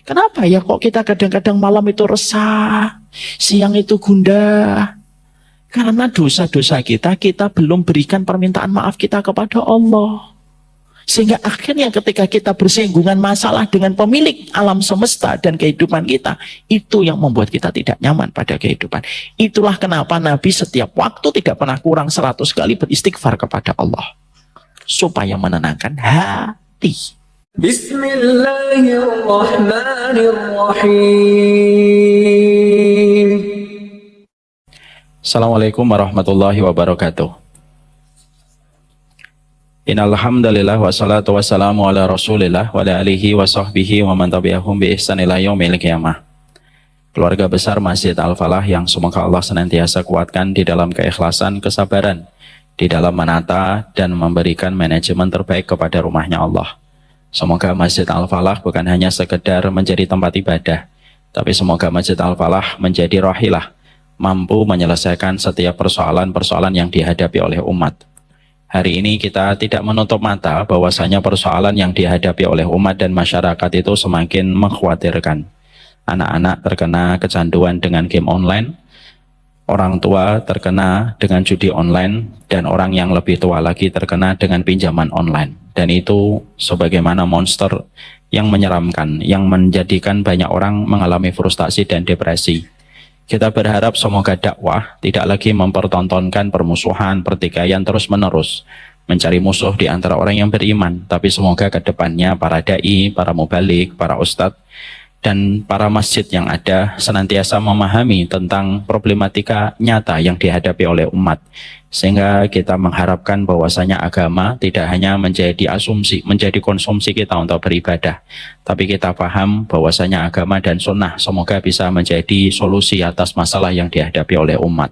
Kenapa ya kok kita kadang-kadang malam itu resah, siang itu gundah? Karena dosa-dosa kita belum berikan permintaan maaf kita kepada Allah. Sehingga akhirnya ketika kita bersinggungan masalah dengan pemilik alam semesta dan kehidupan kita, itu yang membuat kita tidak nyaman pada kehidupan. Itulah kenapa Nabi setiap waktu tidak pernah kurang 100 kali beristighfar kepada Allah. Supaya menenangkan hati. Bismillahirrahmanirrahim. Assalamualaikum warahmatullahi wabarakatuh. Innalhamdulillah wassalatu wassalamu ala rasulillah wa ala alihi wa sahbihi wa man tabi'ahum bi ihsan ila yaumil qiyamah. Keluarga besar Masjid Al-Falah yang semoga Allah senantiasa kuatkan di dalam keikhlasan, kesabaran, di dalam menata dan memberikan manajemen terbaik kepada rumahnya Allah. Semoga Masjid Al-Falah bukan hanya sekedar menjadi tempat ibadah, tapi semoga Masjid Al-Falah menjadi rahilah, mampu menyelesaikan setiap persoalan-persoalan yang dihadapi oleh umat. Hari ini kita tidak menutup mata bahwasanya persoalan yang dihadapi oleh umat dan masyarakat itu semakin mengkhawatirkan. Anak-anak terkena kecanduan dengan game online, orang tua terkena dengan judi online, dan orang yang lebih tua lagi terkena dengan pinjaman online. Dan itu sebagaimana monster yang menyeramkan, yang menjadikan banyak orang mengalami frustasi dan depresi. Kita berharap semoga dakwah tidak lagi mempertontonkan permusuhan, pertikaian terus-menerus, mencari musuh di antara orang yang beriman, tapi semoga ke depannya para dai, para mubalik, para ustadz, dan para masjid yang ada senantiasa memahami tentang problematika nyata yang dihadapi oleh umat. Sehingga kita mengharapkan bahwasanya agama tidak hanya menjadi asumsi, menjadi konsumsi kita untuk beribadah, tapi kita paham bahwasanya agama dan sunnah semoga bisa menjadi solusi atas masalah yang dihadapi oleh umat.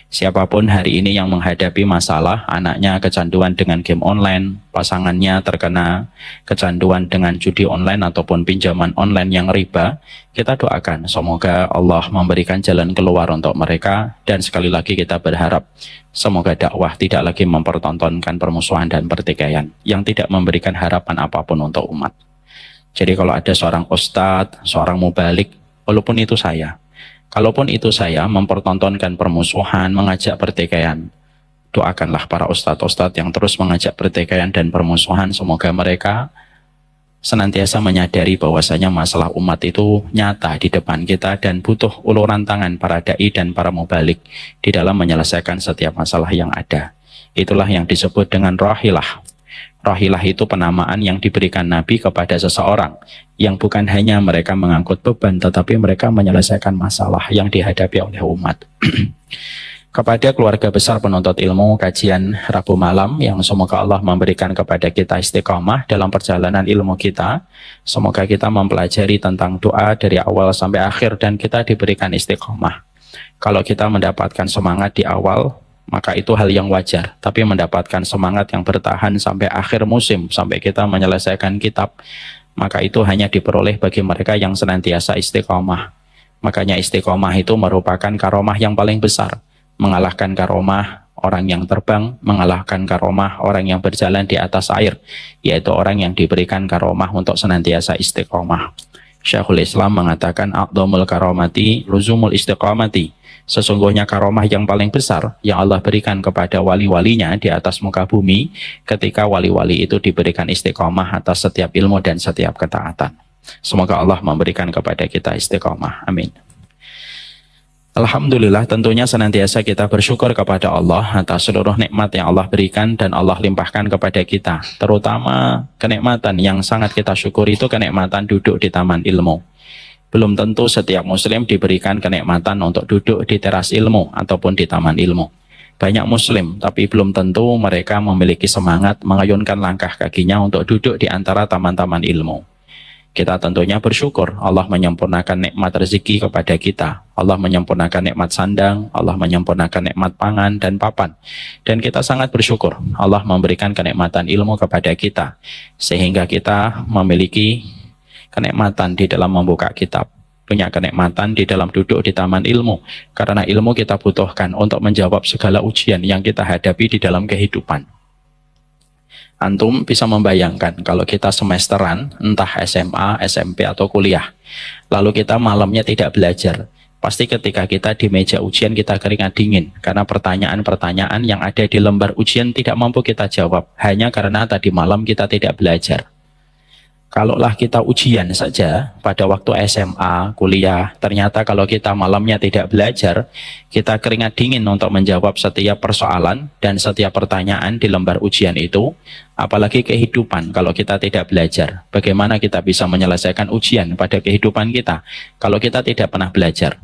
Siapapun hari ini yang menghadapi masalah, anaknya kecanduan dengan game online, pasangannya terkena kecanduan dengan judi online ataupun pinjaman online yang riba, kita doakan semoga Allah memberikan jalan keluar untuk mereka, dan sekali lagi kita berharap semoga dakwah tidak lagi mempertontonkan permusuhan dan pertikaian yang tidak memberikan harapan apapun untuk umat. Jadi kalau ada seorang ustadz, seorang mubalik, walaupun itu saya, kalaupun itu saya mempertontonkan permusuhan, mengajak pertikaian, doakanlah para ustadz-ustadz yang terus mengajak pertikaian dan permusuhan, semoga mereka senantiasa menyadari bahwasanya masalah umat itu nyata di depan kita dan butuh uluran tangan para dai dan para mubalik di dalam menyelesaikan setiap masalah yang ada. Itulah yang disebut dengan rahilah. Rahilah itu penamaan yang diberikan Nabi kepada seseorang yang bukan hanya mereka mengangkut beban, tetapi mereka menyelesaikan masalah yang dihadapi oleh umat. Kepada keluarga besar penuntut ilmu kajian Rabu malam yang semoga Allah memberikan kepada kita istiqamah dalam perjalanan ilmu kita. Semoga kita mempelajari tentang doa dari awal sampai akhir dan kita diberikan istiqamah. Kalau kita mendapatkan semangat di awal, maka itu hal yang wajar. Tapi mendapatkan semangat yang bertahan sampai akhir musim, sampai kita menyelesaikan kitab, maka itu hanya diperoleh bagi mereka yang senantiasa istiqamah. Makanya istiqamah itu merupakan karomah yang paling besar. Mengalahkan karomah orang yang terbang, mengalahkan karomah orang yang berjalan di atas air, yaitu orang yang diberikan karomah untuk senantiasa istiqamah. Syekhul Islam mengatakan a'dhamul karomati luzumul istiqamati. Sesungguhnya karomah yang paling besar yang Allah berikan kepada wali-walinya di atas muka bumi, ketika wali-wali itu diberikan istiqamah atas setiap ilmu dan setiap ketaatan. Semoga Allah memberikan kepada kita istiqamah. Amin. Alhamdulillah, tentunya senantiasa kita bersyukur kepada Allah atas seluruh nikmat yang Allah berikan dan Allah limpahkan kepada kita. Terutama kenikmatan yang sangat kita syukuri itu kenikmatan duduk di taman ilmu. Belum tentu setiap muslim diberikan kenikmatan untuk duduk di teras ilmu ataupun di taman ilmu. Banyak muslim, tapi belum tentu mereka memiliki semangat mengayunkan langkah kakinya untuk duduk di antara taman-taman ilmu. Kita tentunya bersyukur Allah menyempurnakan nikmat rezeki kepada kita. Allah menyempurnakan nikmat sandang, Allah menyempurnakan nikmat pangan dan papan. Dan kita sangat bersyukur Allah memberikan kenikmatan ilmu kepada kita, sehingga kita memiliki kenikmatan di dalam membuka kitab, punya kenikmatan di dalam duduk di taman ilmu, karena ilmu kita butuhkan untuk menjawab segala ujian yang kita hadapi di dalam kehidupan. Antum bisa membayangkan kalau kita semesteran, entah SMA, SMP, atau kuliah, lalu kita malamnya tidak belajar. Pasti ketika kita di meja ujian kita keringat dingin, karena pertanyaan-pertanyaan yang ada di lembar ujian tidak mampu kita jawab, hanya karena tadi malam kita tidak belajar. Kalaulah kita ujian saja pada waktu SMA, kuliah, ternyata kalau kita malamnya tidak belajar, kita keringat dingin untuk menjawab setiap persoalan dan setiap pertanyaan di lembar ujian itu, apalagi kehidupan kalau kita tidak belajar. Bagaimana kita bisa menyelesaikan ujian pada kehidupan kita kalau kita tidak pernah belajar?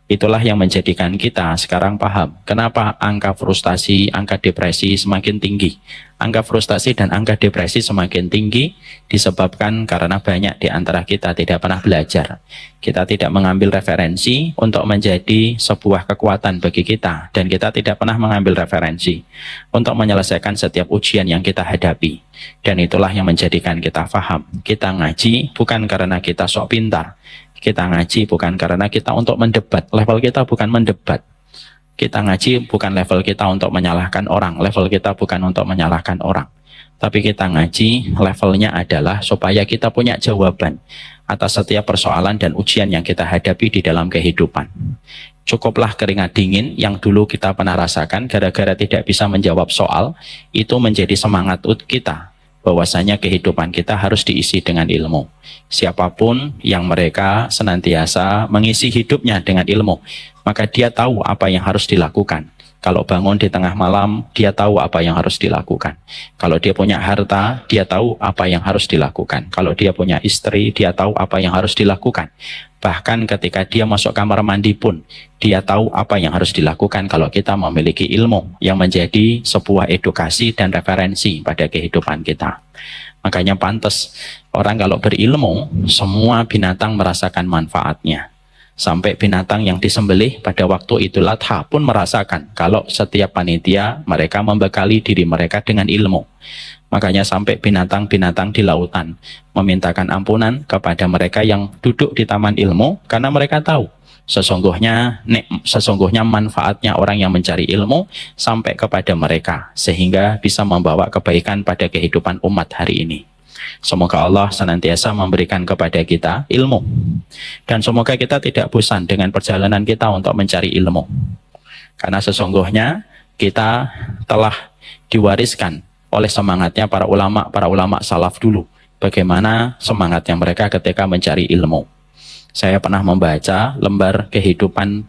Itulah yang menjadikan kita sekarang paham kenapa angka frustasi, angka depresi semakin tinggi. Angka frustasi dan angka depresi semakin tinggi disebabkan karena banyak di antara kita tidak pernah belajar. Kita tidak mengambil referensi untuk menjadi sebuah kekuatan bagi kita, dan kita tidak pernah mengambil referensi untuk menyelesaikan setiap ujian yang kita hadapi. Dan itulah yang menjadikan kita paham. Kita ngaji bukan karena kita sok pintar. Kita ngaji bukan karena kita untuk mendebat. Level kita bukan mendebat. Kita ngaji bukan level kita untuk menyalahkan orang. Level kita bukan untuk menyalahkan orang. Tapi kita ngaji levelnya adalah supaya kita punya jawaban atas setiap persoalan dan ujian yang kita hadapi di dalam kehidupan. Cukuplah keringat dingin yang dulu kita pernah rasakan gara-gara tidak bisa menjawab soal, itu menjadi semangat kita bahwasanya kehidupan kita harus diisi dengan ilmu. Siapapun yang mereka senantiasa mengisi hidupnya dengan ilmu, maka dia tahu apa yang harus dilakukan. Kalau bangun di tengah malam, dia tahu apa yang harus dilakukan. Kalau dia punya harta, dia tahu apa yang harus dilakukan. Kalau dia punya istri, dia tahu apa yang harus dilakukan. Bahkan ketika dia masuk kamar mandi pun, dia tahu apa yang harus dilakukan kalau kita memiliki ilmu yang menjadi sebuah edukasi dan referensi pada kehidupan kita. Makanya pantas orang kalau berilmu, semua binatang merasakan manfaatnya. Sampai binatang yang disembelih pada waktu Idul Adha pun merasakan kalau setiap panitia mereka membekali diri mereka dengan ilmu. Makanya sampai binatang-binatang di lautan memintakan ampunan kepada mereka yang duduk di taman ilmu, karena mereka tahu sesungguhnya manfaatnya orang yang mencari ilmu sampai kepada mereka, sehingga bisa membawa kebaikan pada kehidupan umat hari ini. Semoga Allah senantiasa memberikan kepada kita ilmu, dan semoga kita tidak bosan dengan perjalanan kita untuk mencari ilmu, karena sesungguhnya kita telah diwariskan oleh semangatnya para ulama salaf dulu, bagaimana semangatnya mereka ketika mencari ilmu. Saya pernah membaca lembar kehidupan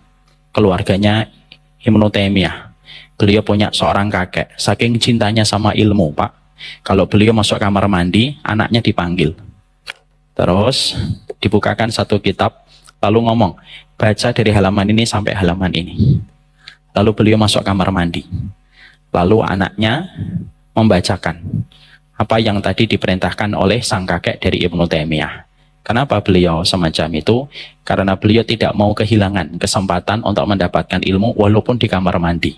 keluarganya Ibnu Taimiyah. Beliau punya seorang kakek, saking cintanya sama ilmu, Pak, kalau beliau masuk kamar mandi, anaknya dipanggil. Terus dibukakan satu kitab, lalu ngomong, baca dari halaman ini sampai halaman ini. Lalu beliau masuk kamar mandi. Lalu anaknya membacakan apa yang tadi diperintahkan oleh sang kakek dari Ibnu Taimiyah. Kenapa beliau semacam itu? Karena beliau tidak mau kehilangan kesempatan untuk mendapatkan ilmu walaupun di kamar mandi.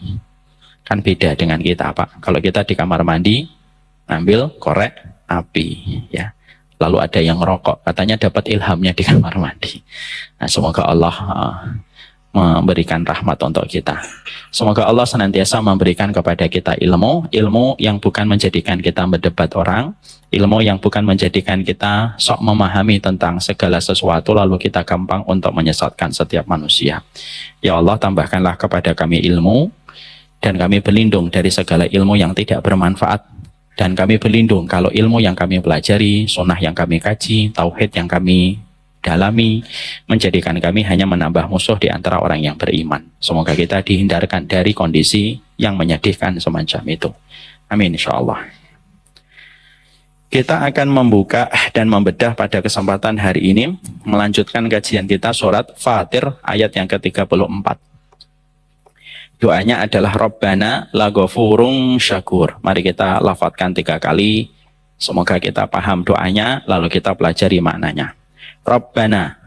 Kan beda dengan kita, Pak. Kalau kita di kamar mandi, ambil korek api, ya. Lalu ada yang rokok, katanya dapat ilhamnya di kamar mandi. Nah, semoga Allah memberikan rahmat untuk kita. Semoga Allah senantiasa memberikan kepada kita ilmu yang bukan menjadikan kita berdebat orang, ilmu yang bukan menjadikan kita sok memahami tentang segala sesuatu lalu kita gampang untuk menyesatkan setiap manusia. Ya Allah, tambahkanlah kepada kami ilmu, dan kami berlindung dari segala ilmu yang tidak bermanfaat. Dan kami berlindung kalau ilmu yang kami pelajari, sunnah yang kami kaji, tauhid yang kami dalami, menjadikan kami hanya menambah musuh di antara orang yang beriman. Semoga kita dihindarkan dari kondisi yang menyedihkan semacam itu. Amin, insyaAllah. Kita akan membuka dan membedah pada kesempatan hari ini, melanjutkan kajian kita surat Fatir ayat yang ke-34. Doanya adalah Rabbana laghafurun syakur. Mari kita lafadzkan 3 kali. Semoga kita paham doanya, lalu kita pelajari maknanya. Rabbana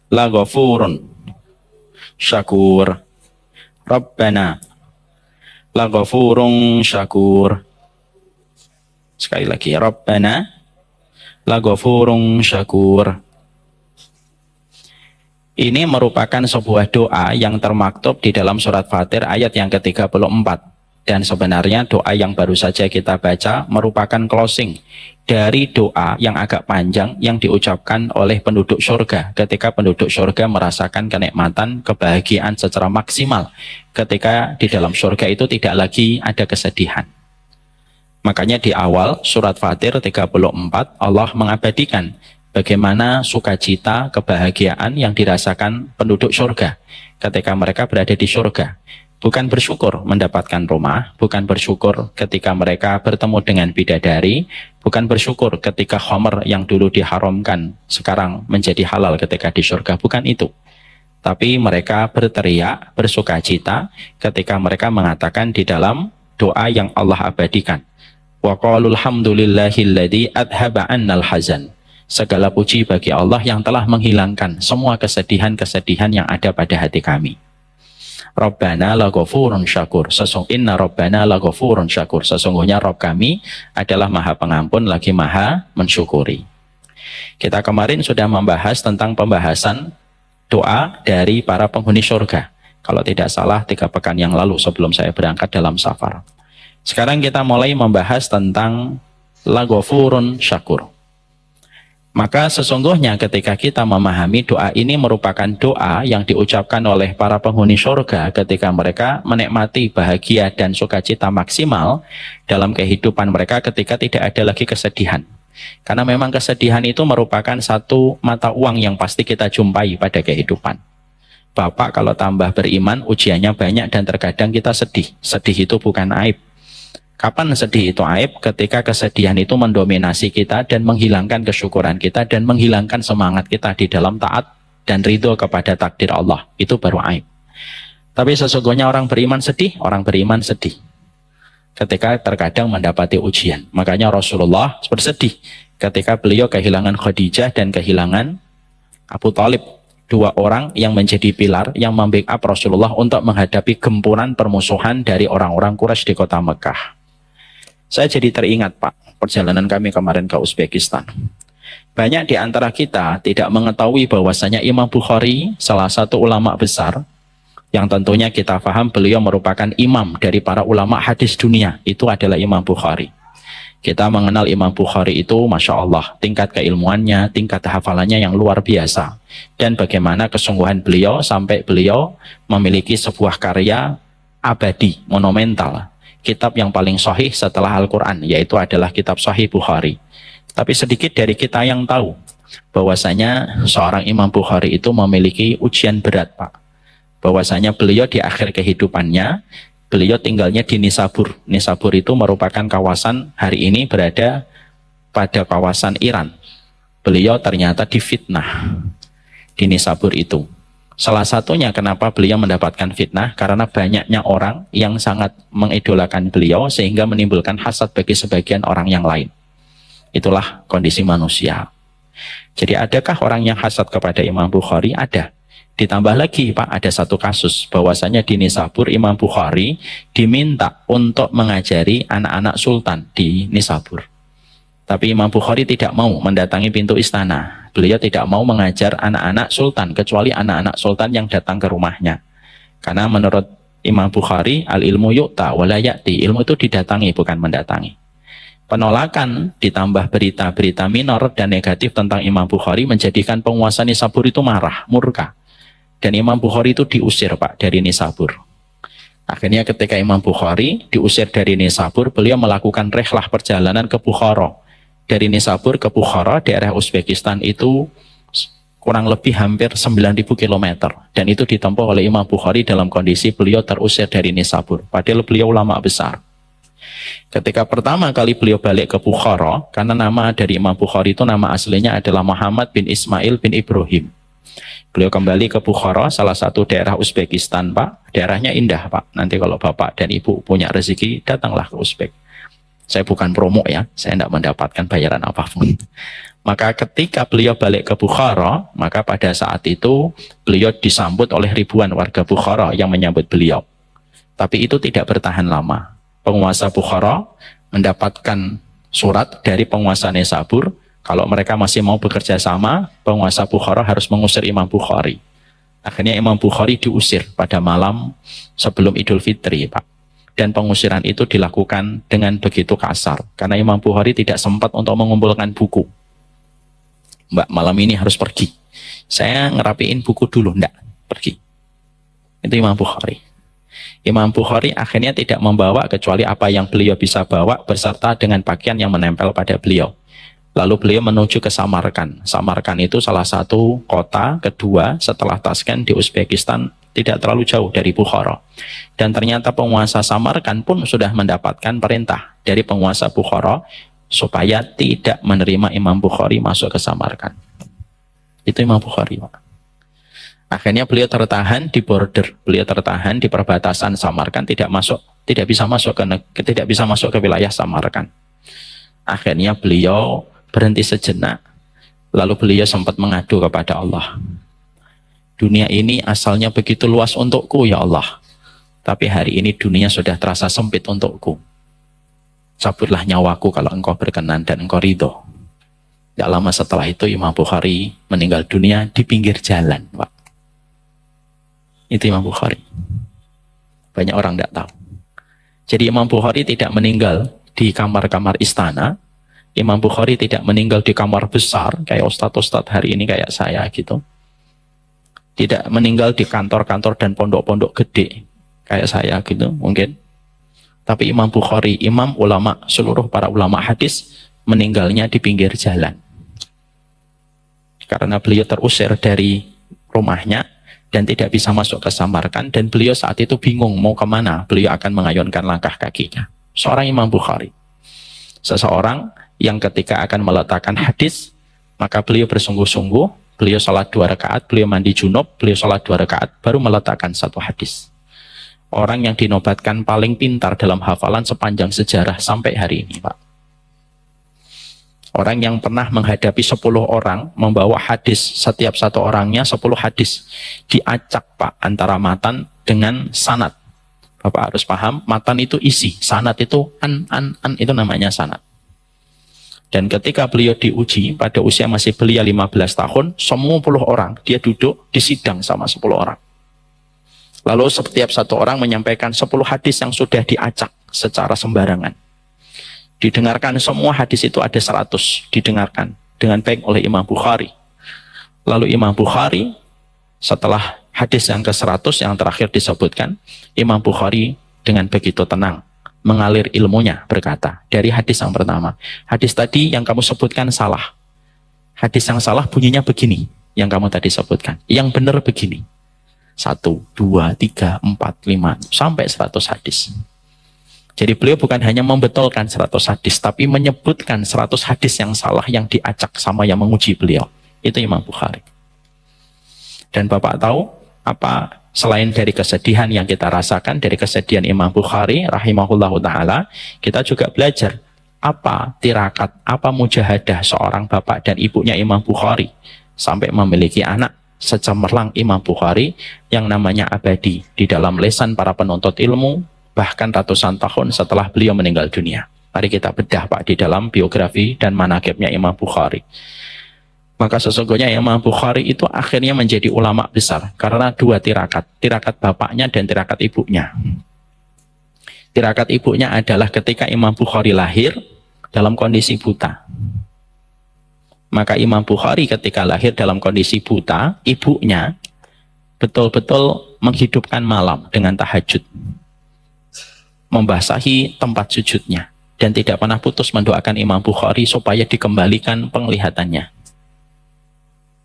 laghafurun syakur. Rabbana laghafurun syakur. Sekali lagi, Rabbana laghafurun syakur. Ini merupakan sebuah doa yang termaktub di dalam surat Fatir ayat yang ke-34. Dan sebenarnya doa yang baru saja kita baca merupakan closing dari doa yang agak panjang yang diucapkan oleh penduduk surga ketika penduduk surga merasakan kenikmatan, kebahagiaan secara maksimal ketika di dalam surga itu tidak lagi ada kesedihan. Makanya di awal surat Fatir 34 Allah mengabadikan bagaimana sukacita, kebahagiaan yang dirasakan penduduk surga ketika mereka berada di surga. Bukan bersyukur mendapatkan rumah, bukan bersyukur ketika mereka bertemu dengan bidadari, bukan bersyukur ketika khamr yang dulu diharamkan sekarang menjadi halal ketika di surga, bukan itu. Tapi mereka berteriak, bersukacita ketika mereka mengatakan di dalam doa yang Allah abadikan. Wa qalul hamdulillahilladzi adhaba 'annal hazan. Segala puji bagi Allah yang telah menghilangkan semua kesedihan-kesedihan yang ada pada hati kami. Rabbana laghafurun syakur. Inna Rabbana laghafurun syakur. Sesungguhnya Rabb kami adalah Maha Pengampun lagi Maha Mensyukuri. Kita kemarin sudah membahas tentang pembahasan doa dari para penghuni surga. Kalau tidak salah 3 pekan yang lalu sebelum saya berangkat dalam safar. Sekarang kita mulai membahas tentang laghafurun syakur. Maka sesungguhnya ketika kita memahami doa ini merupakan doa yang diucapkan oleh para penghuni surga ketika mereka menikmati bahagia dan sukacita maksimal dalam kehidupan mereka ketika tidak ada lagi kesedihan. Karena memang kesedihan itu merupakan satu mata uang yang pasti kita jumpai pada kehidupan. Bapak kalau tambah beriman ujiannya banyak dan terkadang kita sedih. Sedih itu bukan aib. Kapan sedih itu aib? Ketika kesedihan itu mendominasi kita dan menghilangkan kesyukuran kita dan menghilangkan semangat kita di dalam taat dan ridho kepada takdir Allah. Itu baru aib. Tapi sesungguhnya orang beriman sedih, ketika terkadang mendapati ujian. Makanya Rasulullah bersedih ketika beliau kehilangan Khadijah dan kehilangan Abu Thalib. 2 orang yang menjadi pilar yang membackup Rasulullah untuk menghadapi gempuran permusuhan dari orang-orang Quraisy di kota Mekah. Saya jadi teringat Pak, perjalanan kami kemarin ke Uzbekistan. Banyak di antara kita tidak mengetahui bahwasanya Imam Bukhari, salah satu ulama besar, yang tentunya kita paham beliau merupakan imam dari para ulama hadis dunia, itu adalah Imam Bukhari. Kita mengenal Imam Bukhari itu, Masya Allah, tingkat keilmuannya, tingkat hafalannya yang luar biasa. Dan bagaimana kesungguhan beliau sampai beliau memiliki sebuah karya abadi, monumental. Kitab yang paling sahih setelah Al-Quran, yaitu adalah kitab Sahih Bukhari. Tapi sedikit dari kita yang tahu bahwasanya seorang Imam Bukhari itu memiliki ujian berat, Pak. Bahwasanya beliau di akhir kehidupannya, beliau tinggalnya di Nisabur. Nisabur itu merupakan kawasan hari ini berada pada kawasan Iran. Beliau ternyata difitnah di Nisabur itu. Salah satunya kenapa beliau mendapatkan fitnah, karena banyaknya orang yang sangat mengidolakan beliau sehingga menimbulkan hasad bagi sebagian orang yang lain. Itulah kondisi manusia. Jadi adakah orang yang hasad kepada Imam Bukhari? Ada. Ditambah lagi Pak, ada satu kasus bahwasanya di Nisabur Imam Bukhari diminta untuk mengajari anak-anak sultan di Nisabur. Tapi Imam Bukhari tidak mau mendatangi pintu istana. Beliau tidak mau mengajar anak-anak sultan, kecuali anak-anak sultan yang datang ke rumahnya. Karena menurut Imam Bukhari, al-ilmu yu'ta wa la ya'ti. Ilmu itu didatangi, bukan mendatangi. Penolakan ditambah berita-berita minor dan negatif tentang Imam Bukhari menjadikan penguasa Nisabur itu marah, murka. Dan Imam Bukhari itu diusir Pak dari Nisabur. Akhirnya ketika Imam Bukhari diusir dari Nisabur, beliau melakukan rihlah perjalanan ke Bukhara. Dari Nisabur ke Bukhara, daerah Uzbekistan itu kurang lebih hampir 9.000 km. Dan itu ditempuh oleh Imam Bukhari dalam kondisi beliau terusir dari Nisabur. Padahal beliau ulama besar. Ketika pertama kali beliau balik ke Bukhara, karena nama dari Imam Bukhari itu nama aslinya adalah Muhammad bin Ismail bin Ibrahim. Beliau kembali ke Bukhara, salah satu daerah Uzbekistan Pak. Daerahnya indah Pak. Nanti kalau Bapak dan Ibu punya rezeki, datanglah ke Uzbek. Saya bukan promo ya, saya tidak mendapatkan bayaran apapun. Maka ketika beliau balik ke Bukhara, maka pada saat itu beliau disambut oleh ribuan warga Bukhara yang menyambut beliau. Tapi itu tidak bertahan lama. Penguasa Bukhara mendapatkan surat dari penguasa Nisabur, kalau mereka masih mau bekerja sama, penguasa Bukhara harus mengusir Imam Bukhari. Akhirnya Imam Bukhari diusir pada malam sebelum Idul Fitri, Pak. dan pengusiran itu dilakukan dengan begitu kasar karena Imam Bukhari tidak sempat untuk mengumpulkan buku. Mbak, malam ini harus pergi, saya ngerapiin buku dulu, enggak, pergi. Itu Imam Bukhari. Imam Bukhari akhirnya tidak membawa kecuali apa yang beliau bisa bawa beserta dengan pakaian yang menempel pada beliau. Lalu beliau menuju ke Samarkand. Samarkand itu salah satu kota kedua setelah Tashkent di Uzbekistan, tidak terlalu jauh dari Bukhara. Dan ternyata penguasa Samarkand pun sudah mendapatkan perintah dari penguasa Bukhara supaya tidak menerima Imam Bukhari masuk ke Samarkand. Itu Imam Bukhari, Pak. Akhirnya beliau tertahan di border, beliau tertahan di perbatasan Samarkand, tidak bisa masuk ke wilayah Samarkand. Akhirnya beliau berhenti sejenak, lalu beliau sempat mengadu kepada Allah. Dunia ini asalnya begitu luas untukku, ya Allah, tapi hari ini dunia sudah terasa sempit untukku. Cabutlah nyawaku kalau engkau berkenan dan engkau ridho. Tidak lama setelah itu Imam Bukhari meninggal dunia di pinggir jalan, Pak. Itu Imam Bukhari. Banyak orang tidak tahu. Jadi Imam Bukhari tidak meninggal di kamar-kamar istana. Imam Bukhari tidak meninggal di kamar besar kayak ustadz-ustadz hari ini kayak saya gitu. Tidak meninggal di kantor-kantor dan pondok-pondok gede kayak saya gitu mungkin. Tapi Imam Bukhari, imam ulama, seluruh para ulama hadis meninggalnya di pinggir jalan. Karena beliau terusir dari rumahnya dan tidak bisa masuk ke Samarkand, dan beliau saat itu bingung mau kemana beliau akan mengayunkan langkah kakinya. Seorang Imam Bukhari, seseorang yang ketika akan meletakkan hadis, maka beliau bersungguh-sungguh, beliau sholat 2 rakaat, beliau mandi junub, beliau sholat 2 rakaat, baru meletakkan 1 hadis. Orang yang dinobatkan paling pintar dalam hafalan sepanjang sejarah sampai hari ini, Pak. Orang yang pernah menghadapi 10 orang, membawa hadis, setiap satu orangnya 10 hadis. Diacak, Pak, antara matan dengan sanad. Bapak harus paham, matan itu isi, sanad itu an itu namanya sanad. Dan ketika beliau diuji, pada usia masih belia 15 tahun, semua 10 orang, dia duduk di sidang sama 10 orang. Lalu setiap satu orang menyampaikan 10 hadis yang sudah diacak secara sembarangan. Didengarkan semua hadis itu ada 100, didengarkan dengan baik oleh Imam Bukhari. Lalu Imam Bukhari, setelah hadis yang ke-100 yang terakhir disebutkan, Imam Bukhari dengan begitu tenang mengalir ilmunya, berkata, dari hadis yang pertama, hadis tadi yang kamu sebutkan salah. Hadis yang salah bunyinya begini, yang kamu tadi sebutkan. Yang benar begini. 1, 2, 3, 4, 5, sampai 100 hadis. Jadi beliau bukan hanya membetulkan 100 hadis, tapi menyebutkan 100 hadis yang salah yang diacak sama yang menguji beliau. Itu Imam Bukhari. Dan Bapak tahu apa selain dari kesedihan yang kita rasakan dari kesedihan Imam Bukhari rahimahullahu ta'ala, kita juga belajar apa tirakat, apa mujahadah seorang bapak dan ibunya Imam Bukhari sampai memiliki anak secemerlang Imam Bukhari yang namanya abadi di dalam lesan para penuntut ilmu bahkan ratusan tahun setelah beliau meninggal dunia. Mari kita bedah, Pak, di dalam biografi dan manaqibnya Imam Bukhari. Maka sesungguhnya Imam Bukhari itu akhirnya menjadi ulama besar karena 2 tirakat, tirakat bapaknya dan tirakat ibunya. Tirakat ibunya adalah ketika Imam Bukhari lahir dalam kondisi buta. Maka Imam Bukhari ketika lahir dalam kondisi buta, ibunya betul-betul menghidupkan malam dengan tahajud, membasahi tempat sujudnya, dan tidak pernah putus mendoakan Imam Bukhari supaya dikembalikan penglihatannya.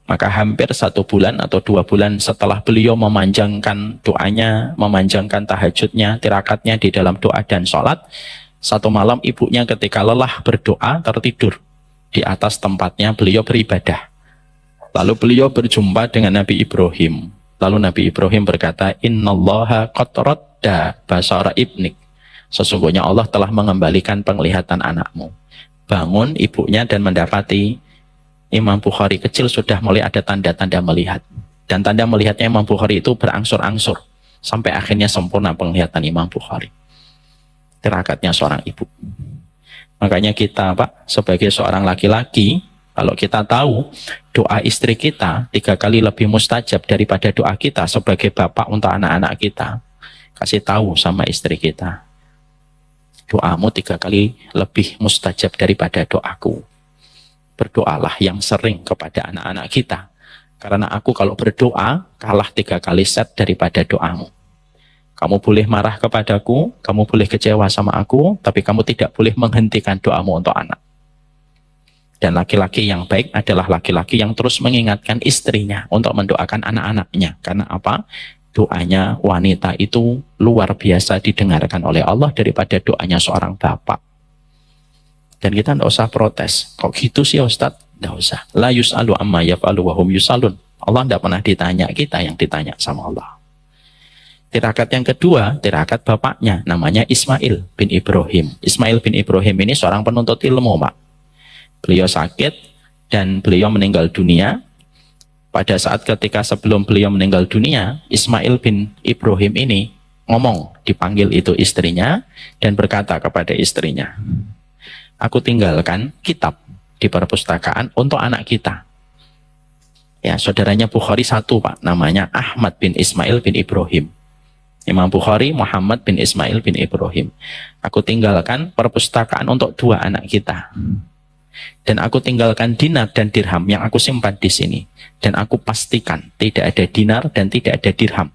Maka hampir 1 bulan atau 2 bulan setelah beliau memanjangkan doanya, memanjangkan tahajudnya, tirakatnya di dalam doa dan sholat, satu malam ibunya ketika lelah berdoa tertidur di atas tempatnya beliau beribadah. Lalu beliau berjumpa dengan Nabi Ibrahim. Lalu Nabi Ibrahim berkata, Innallaha qad radda basara ibnik. Sesungguhnya Allah telah mengembalikan penglihatan anakmu. Bangun ibunya dan mendapati Imam Bukhari kecil sudah mulai ada tanda-tanda melihat. Dan tanda melihatnya Imam Bukhari itu berangsur-angsur. Sampai akhirnya sempurna penglihatan Imam Bukhari. Tirakatnya seorang ibu. Makanya kita, Pak, sebagai seorang laki-laki, kalau kita tahu doa istri kita 3 kali lebih mustajab daripada doa kita sebagai bapak untuk anak-anak kita, kasih tahu sama istri kita. doamu 3 kali lebih mustajab daripada doaku. Berdoalah yang sering kepada anak-anak kita. Karena aku kalau berdoa, kalah 3 kali set daripada doamu. Kamu boleh marah kepadaku, kamu boleh kecewa sama aku, tapi kamu tidak boleh menghentikan doamu untuk anak. Dan laki-laki yang baik adalah laki-laki yang terus mengingatkan istrinya untuk mendoakan anak-anaknya. Karena apa? Doanya wanita itu luar biasa didengarkan oleh Allah daripada doanya seorang bapak. Dan kita tidak usah protes. Kok gitu sih Ustadz? Tidak usah. La yus'alu amma yaf'alu wa hum yus'alun. Allah tidak pernah ditanya, kita yang ditanya sama Allah. Tirakat yang kedua, tirakat bapaknya, namanya Ismail bin Ibrahim. Ismail bin Ibrahim ini seorang penuntut ilmu, Pak. Beliau sakit dan beliau meninggal dunia. Pada saat ketika sebelum beliau meninggal dunia, Ismail bin Ibrahim ini ngomong, dipanggil itu istrinya, dan berkata kepada istrinya, aku tinggalkan kitab di perpustakaan untuk anak kita. Ya, saudaranya Bukhari satu, Pak, namanya Ahmad bin Ismail bin Ibrahim. Imam Bukhari, Muhammad bin Ismail bin Ibrahim. Aku tinggalkan perpustakaan untuk 2 anak kita. Dan aku tinggalkan dinar dan dirham yang aku simpan di sini. Dan aku pastikan tidak ada dinar dan tidak ada dirham.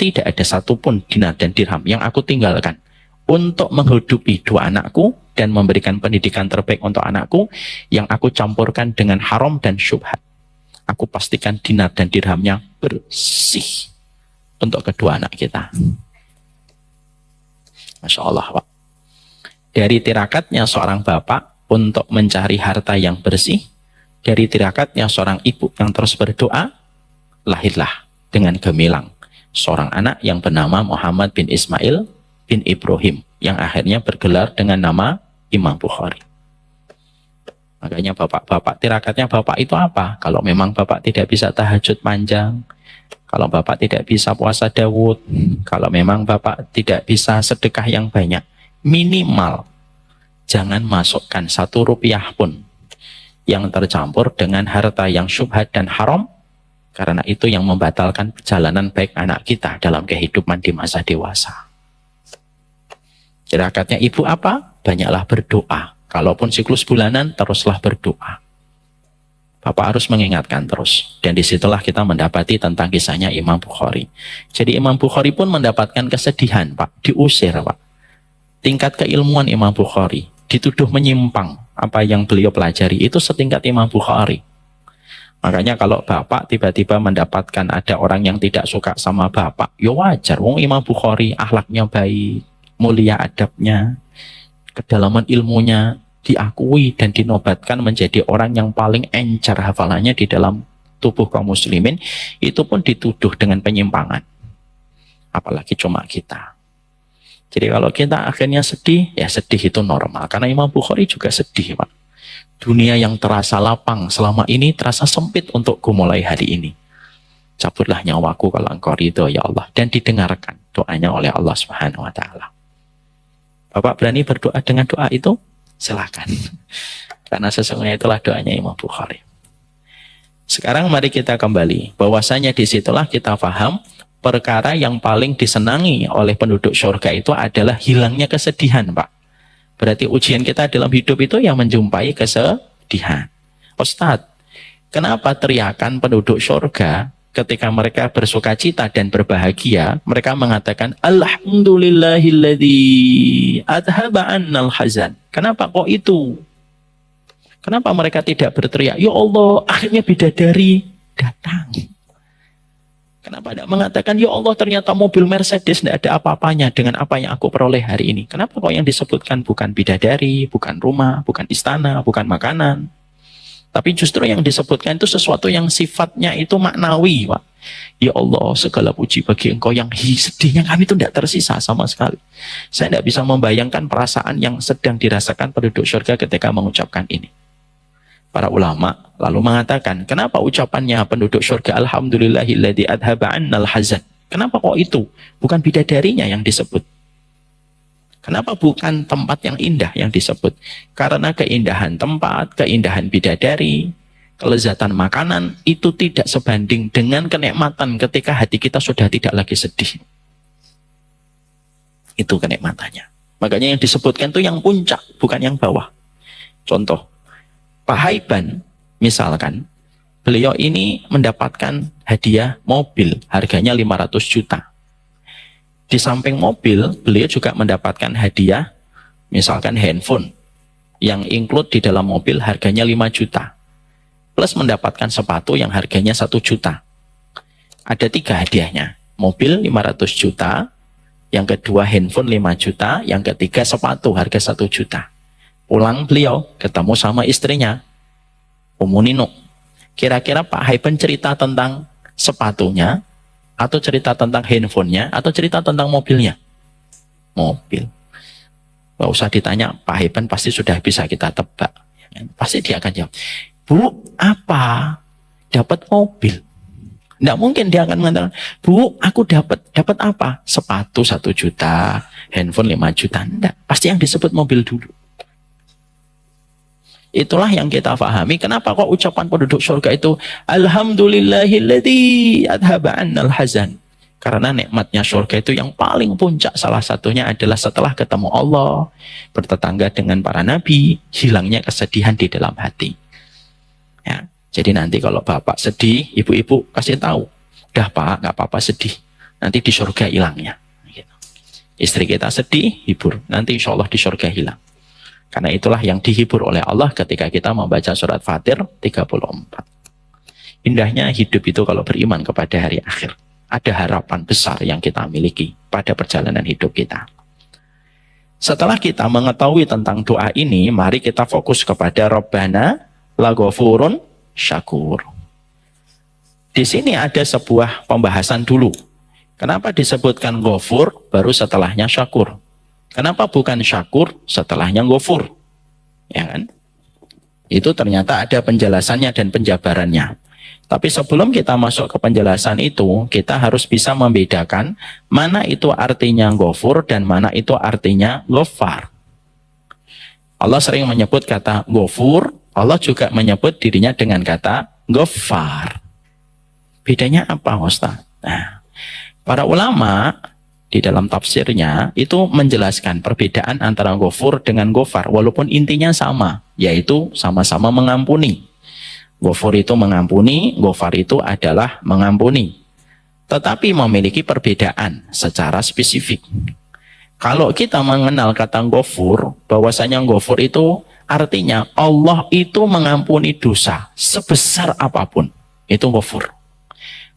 Tidak ada satupun dinar dan dirham yang aku tinggalkan untuk menghidupi 2 anakku dan memberikan pendidikan terbaik untuk anakku yang aku campurkan dengan haram dan syubhat. Aku pastikan dinar dan dirhamnya bersih untuk kedua anak kita. Masya Allah, Pak. Dari tirakatnya seorang bapak untuk mencari harta yang bersih, dari tirakatnya seorang ibu yang terus berdoa, lahirlah dengan gemilang seorang anak yang bernama Muhammad bin Ismail bin Ibrahim, yang akhirnya bergelar dengan nama Imam Bukhari. Makanya bapak-bapak, tirakatnya bapak itu apa? Kalau memang bapak tidak bisa tahajud panjang, kalau bapak tidak bisa puasa Daud, kalau memang bapak tidak bisa sedekah yang banyak, minimal jangan masukkan 1 rupiah pun yang tercampur dengan harta yang syubhat dan haram, karena itu yang membatalkan perjalanan baik anak kita dalam kehidupan di masa dewasa. Tirakatnya ibu apa? Banyaklah berdoa. Kalaupun siklus bulanan, teruslah berdoa. Bapak harus mengingatkan terus. Dan disitulah kita mendapati tentang kisahnya Imam Bukhari. Jadi Imam Bukhari pun mendapatkan kesedihan, Pak. Diusir, Pak. Tingkat keilmuan Imam Bukhari dituduh menyimpang. Apa yang beliau pelajari itu setingkat Imam Bukhari. Makanya kalau bapak tiba-tiba mendapatkan ada orang yang tidak suka sama bapak, ya wajar. Wong Imam Bukhari akhlaknya baik, mulia adabnya, kedalaman ilmunya diakui dan dinobatkan menjadi orang yang paling encer hafalannya di dalam tubuh kaum muslimin, itu pun dituduh dengan penyimpangan. Apalagi cuma kita. Jadi kalau kita akhirnya sedih, ya sedih itu normal. Karena Imam Bukhari juga sedih, Pak. Dunia yang terasa lapang selama ini terasa sempit untukku mulai hari ini. Cabutlah nyawaku kalau engkau ridho ya Allah. Dan didengarkan doanya oleh Allah Subhanahu wa Ta'ala. Bapak berani berdoa dengan doa itu? Silakan. Karena sesungguhnya itulah doanya Imam Bukhari. Sekarang mari kita kembali. Bahwasanya disitulah kita paham perkara yang paling disenangi oleh penduduk surga itu adalah hilangnya kesedihan, Pak. Berarti ujian kita dalam hidup itu yang menjumpai kesedihan. Ustadz, kenapa teriakan penduduk surga ketika mereka bersuka cita dan berbahagia, mereka mengatakan Alhamdulillahilladzi adhaba annal hazan. Kenapa kok itu? Kenapa mereka tidak berteriak, ya Allah, akhirnya bidadari datang? Kenapa tidak mengatakan, ya Allah, ternyata mobil Mercedes tidak ada apa-apanya dengan apa yang aku peroleh hari ini? Kenapa kok yang disebutkan bukan bidadari, bukan rumah, bukan istana, bukan makanan? Tapi justru yang disebutkan itu sesuatu yang sifatnya itu maknawi, Pak. Ya Allah, segala puji bagi Engkau yang sedihnya kami itu tidak tersisa sama sekali. Saya tidak bisa membayangkan perasaan yang sedang dirasakan penduduk surga ketika mengucapkan ini. Para ulama lalu mengatakan, kenapa ucapannya penduduk surga Alhamdulillahilladzi adhaba annal hazan? Kenapa kok itu? Bukan bidadarinya yang disebut. Kenapa bukan tempat yang indah yang disebut? Karena keindahan tempat, keindahan bidadari, kelezatan makanan itu tidak sebanding dengan kenikmatan ketika hati kita sudah tidak lagi sedih. Itu kenikmatannya. Makanya yang disebutkan itu yang puncak, bukan yang bawah. Contoh, Pak Haiban, misalkan, beliau ini mendapatkan hadiah mobil, harganya 500 juta. Di samping mobil, beliau juga mendapatkan hadiah, misalkan handphone, yang include di dalam mobil harganya 5 juta. Plus mendapatkan sepatu yang harganya 1 juta. Ada 3 hadiahnya. Mobil 500 juta, yang kedua handphone 5 juta, yang ketiga sepatu harga 1 juta. Pulang beliau ketemu sama istrinya, Umu Nino. Kira-kira Pak Haiban cerita tentang sepatunya, atau cerita tentang handphonenya, atau cerita tentang mobilnya? Mobil. Nggak usah ditanya, Pak Haiban pasti sudah bisa kita tebak. Pasti dia akan jawab, Bu, apa? Dapat mobil. Nggak mungkin dia akan mengatakan, Bu, aku dapat apa? Sepatu 1 juta, handphone 5 juta. Enggak, pasti yang disebut mobil dulu. Itulah yang kita pahami. Kenapa kok ucapan penduduk surga itu Alhamdulillahilladzi adhaba 'annal hazan. Karena nikmatnya surga itu yang paling puncak, salah satunya adalah setelah ketemu Allah, bertetangga dengan para nabi, hilangnya kesedihan di dalam hati. Ya, jadi nanti kalau bapak sedih, ibu-ibu kasih tahu, udah Pak, nggak apa-apa sedih, nanti di surga hilangnya. Gitu. Istri kita sedih, hibur, nanti insya Allah di surga hilang. Karena itulah yang dihibur oleh Allah ketika kita membaca surat Fatir 34. Indahnya hidup itu kalau beriman kepada hari akhir. Ada harapan besar yang kita miliki pada perjalanan hidup kita. Setelah kita mengetahui tentang doa ini, mari kita fokus kepada Rabbana Laghafurun Syakur. Di sini ada sebuah pembahasan dulu. Kenapa disebutkan Ghafur baru setelahnya Syakur? Kenapa bukan Syakur setelahnya Ghafur? Ya kan? Itu ternyata ada penjelasannya dan penjabarannya. Tapi sebelum kita masuk ke penjelasan itu, kita harus bisa membedakan mana itu artinya Ghafur dan mana itu artinya Ghaffar. Allah sering menyebut kata Ghafur, Allah juga menyebut dirinya dengan kata Ghaffar. Bedanya apa, Ustaz? Nah, para ulama di dalam tafsirnya itu menjelaskan perbedaan antara Ghafur dengan Ghaffar, walaupun intinya sama, yaitu sama-sama mengampuni. Ghafur itu mengampuni, Ghaffar itu adalah mengampuni. Tetapi memiliki perbedaan secara spesifik. Kalau kita mengenal kata Ghafur, bahwasanya Ghafur itu artinya Allah itu mengampuni dosa sebesar apapun. Itu Ghafur.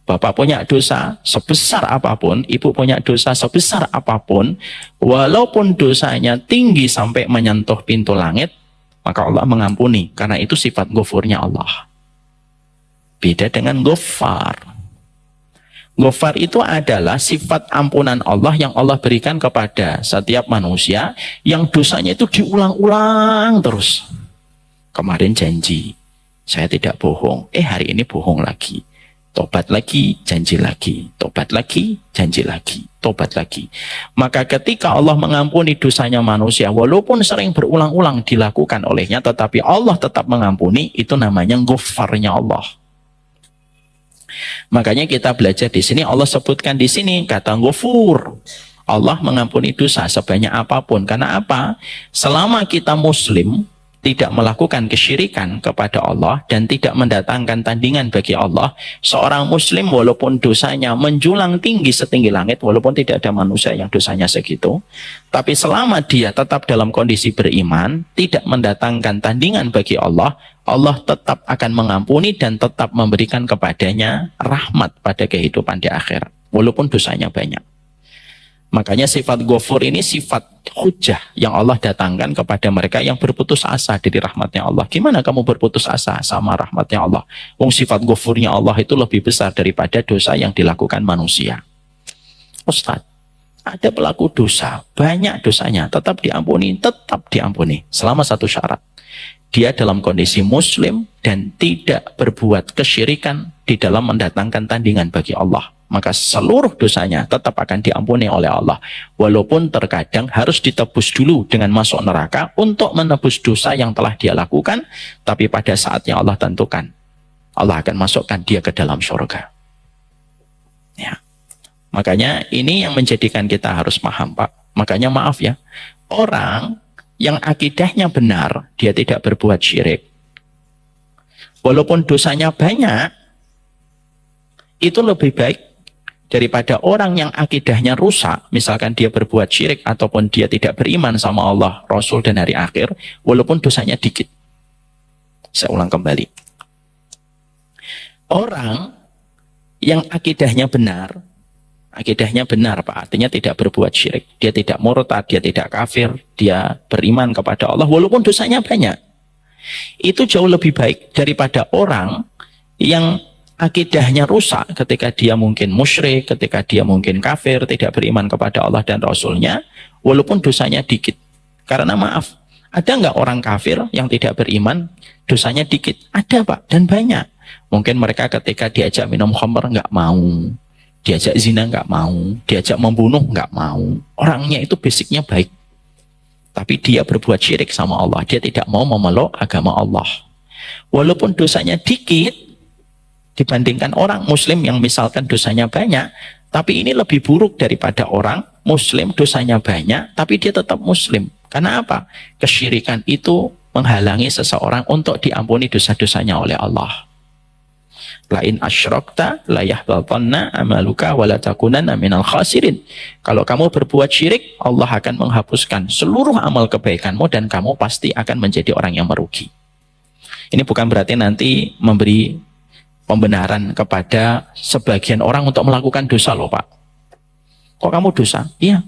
Bapak punya dosa sebesar apapun, ibu punya dosa sebesar apapun, walaupun dosanya tinggi sampai menyentuh pintu langit, maka Allah mengampuni, karena itu sifat Ghafurnya Allah. Beda dengan Ghaffar. Ghaffar itu adalah sifat ampunan Allah yang Allah berikan kepada setiap manusia yang dosanya itu diulang-ulang terus. Kemarin janji, saya tidak bohong, hari ini bohong lagi. Tobat lagi, janji lagi. Tobat lagi, janji lagi. Tobat lagi. Maka ketika Allah mengampuni dosanya manusia, walaupun sering berulang-ulang dilakukan olehnya, tetapi Allah tetap mengampuni, itu namanya Ghaffarnya Allah. Makanya kita belajar di sini, Allah sebutkan di sini kata Ghafur. Allah mengampuni dosa sebanyak apapun. Karena apa? Selama kita muslim, tidak melakukan kesyirikan kepada Allah dan tidak mendatangkan tandingan bagi Allah, seorang muslim walaupun dosanya menjulang tinggi setinggi langit, walaupun tidak ada manusia yang dosanya segitu, tapi selama dia tetap dalam kondisi beriman, tidak mendatangkan tandingan bagi Allah, Allah tetap akan mengampuni dan tetap memberikan kepadanya rahmat pada kehidupan di akhirat, walaupun dosanya banyak. Makanya sifat Ghafur ini sifat hujah yang Allah datangkan kepada mereka yang berputus asa dari rahmatnya Allah. Gimana kamu berputus asa sama rahmatnya Allah? Sifat Ghafurnya Allah itu lebih besar daripada dosa yang dilakukan manusia. Ustaz, ada pelaku dosa, banyak dosanya, tetap diampuni, selama satu syarat. Dia dalam kondisi muslim dan tidak berbuat kesyirikan di dalam mendatangkan tandingan bagi Allah. Maka seluruh dosanya tetap akan diampuni oleh Allah. Walaupun terkadang harus ditebus dulu dengan masuk neraka untuk menebus dosa yang telah dia lakukan. Tapi pada saatnya Allah tentukan, Allah akan masukkan dia ke dalam surga. Ya. Makanya ini yang menjadikan kita harus paham, Pak. Makanya maaf ya, Orang yang akidahnya benar, dia tidak berbuat syirik. Walaupun dosanya banyak, itu lebih baik daripada orang yang akidahnya rusak. Misalkan dia berbuat syirik ataupun dia tidak beriman sama Allah, Rasul dan hari akhir, walaupun dosanya dikit. Saya ulang kembali. Orang yang akidahnya benar Pak, artinya tidak berbuat syirik, dia tidak murtad, dia tidak kafir, dia beriman kepada Allah walaupun dosanya banyak. Itu jauh lebih baik daripada orang yang akidahnya rusak ketika dia mungkin musyrik, ketika dia mungkin kafir, tidak beriman kepada Allah dan Rasulnya walaupun dosanya dikit. Karena maaf, ada nggak orang kafir yang tidak beriman dosanya dikit? Ada Pak, dan banyak. Mungkin mereka ketika diajak minum khamr nggak mau, diajak zina nggak mau, diajak membunuh nggak mau. Orangnya itu basicnya baik, tapi dia berbuat syirik sama Allah. Dia tidak mau memeluk agama Allah. Walaupun dosanya dikit dibandingkan orang muslim yang misalkan dosanya banyak, tapi ini lebih buruk daripada orang muslim dosanya banyak, tapi dia tetap muslim. Karena apa? Kesyirikan itu menghalangi seseorang untuk diampuni dosa-dosanya oleh Allah. Lain asyrakta la yahbatanna amaluka wa la takunanna minal khasirin. Kalau kamu berbuat syirik, Allah akan menghapuskan seluruh amal kebaikanmu dan kamu pasti akan menjadi orang yang merugi. Ini bukan berarti nanti memberi pembenaran kepada sebagian orang untuk melakukan dosa loh Pak. Kok kamu dosa? Iya.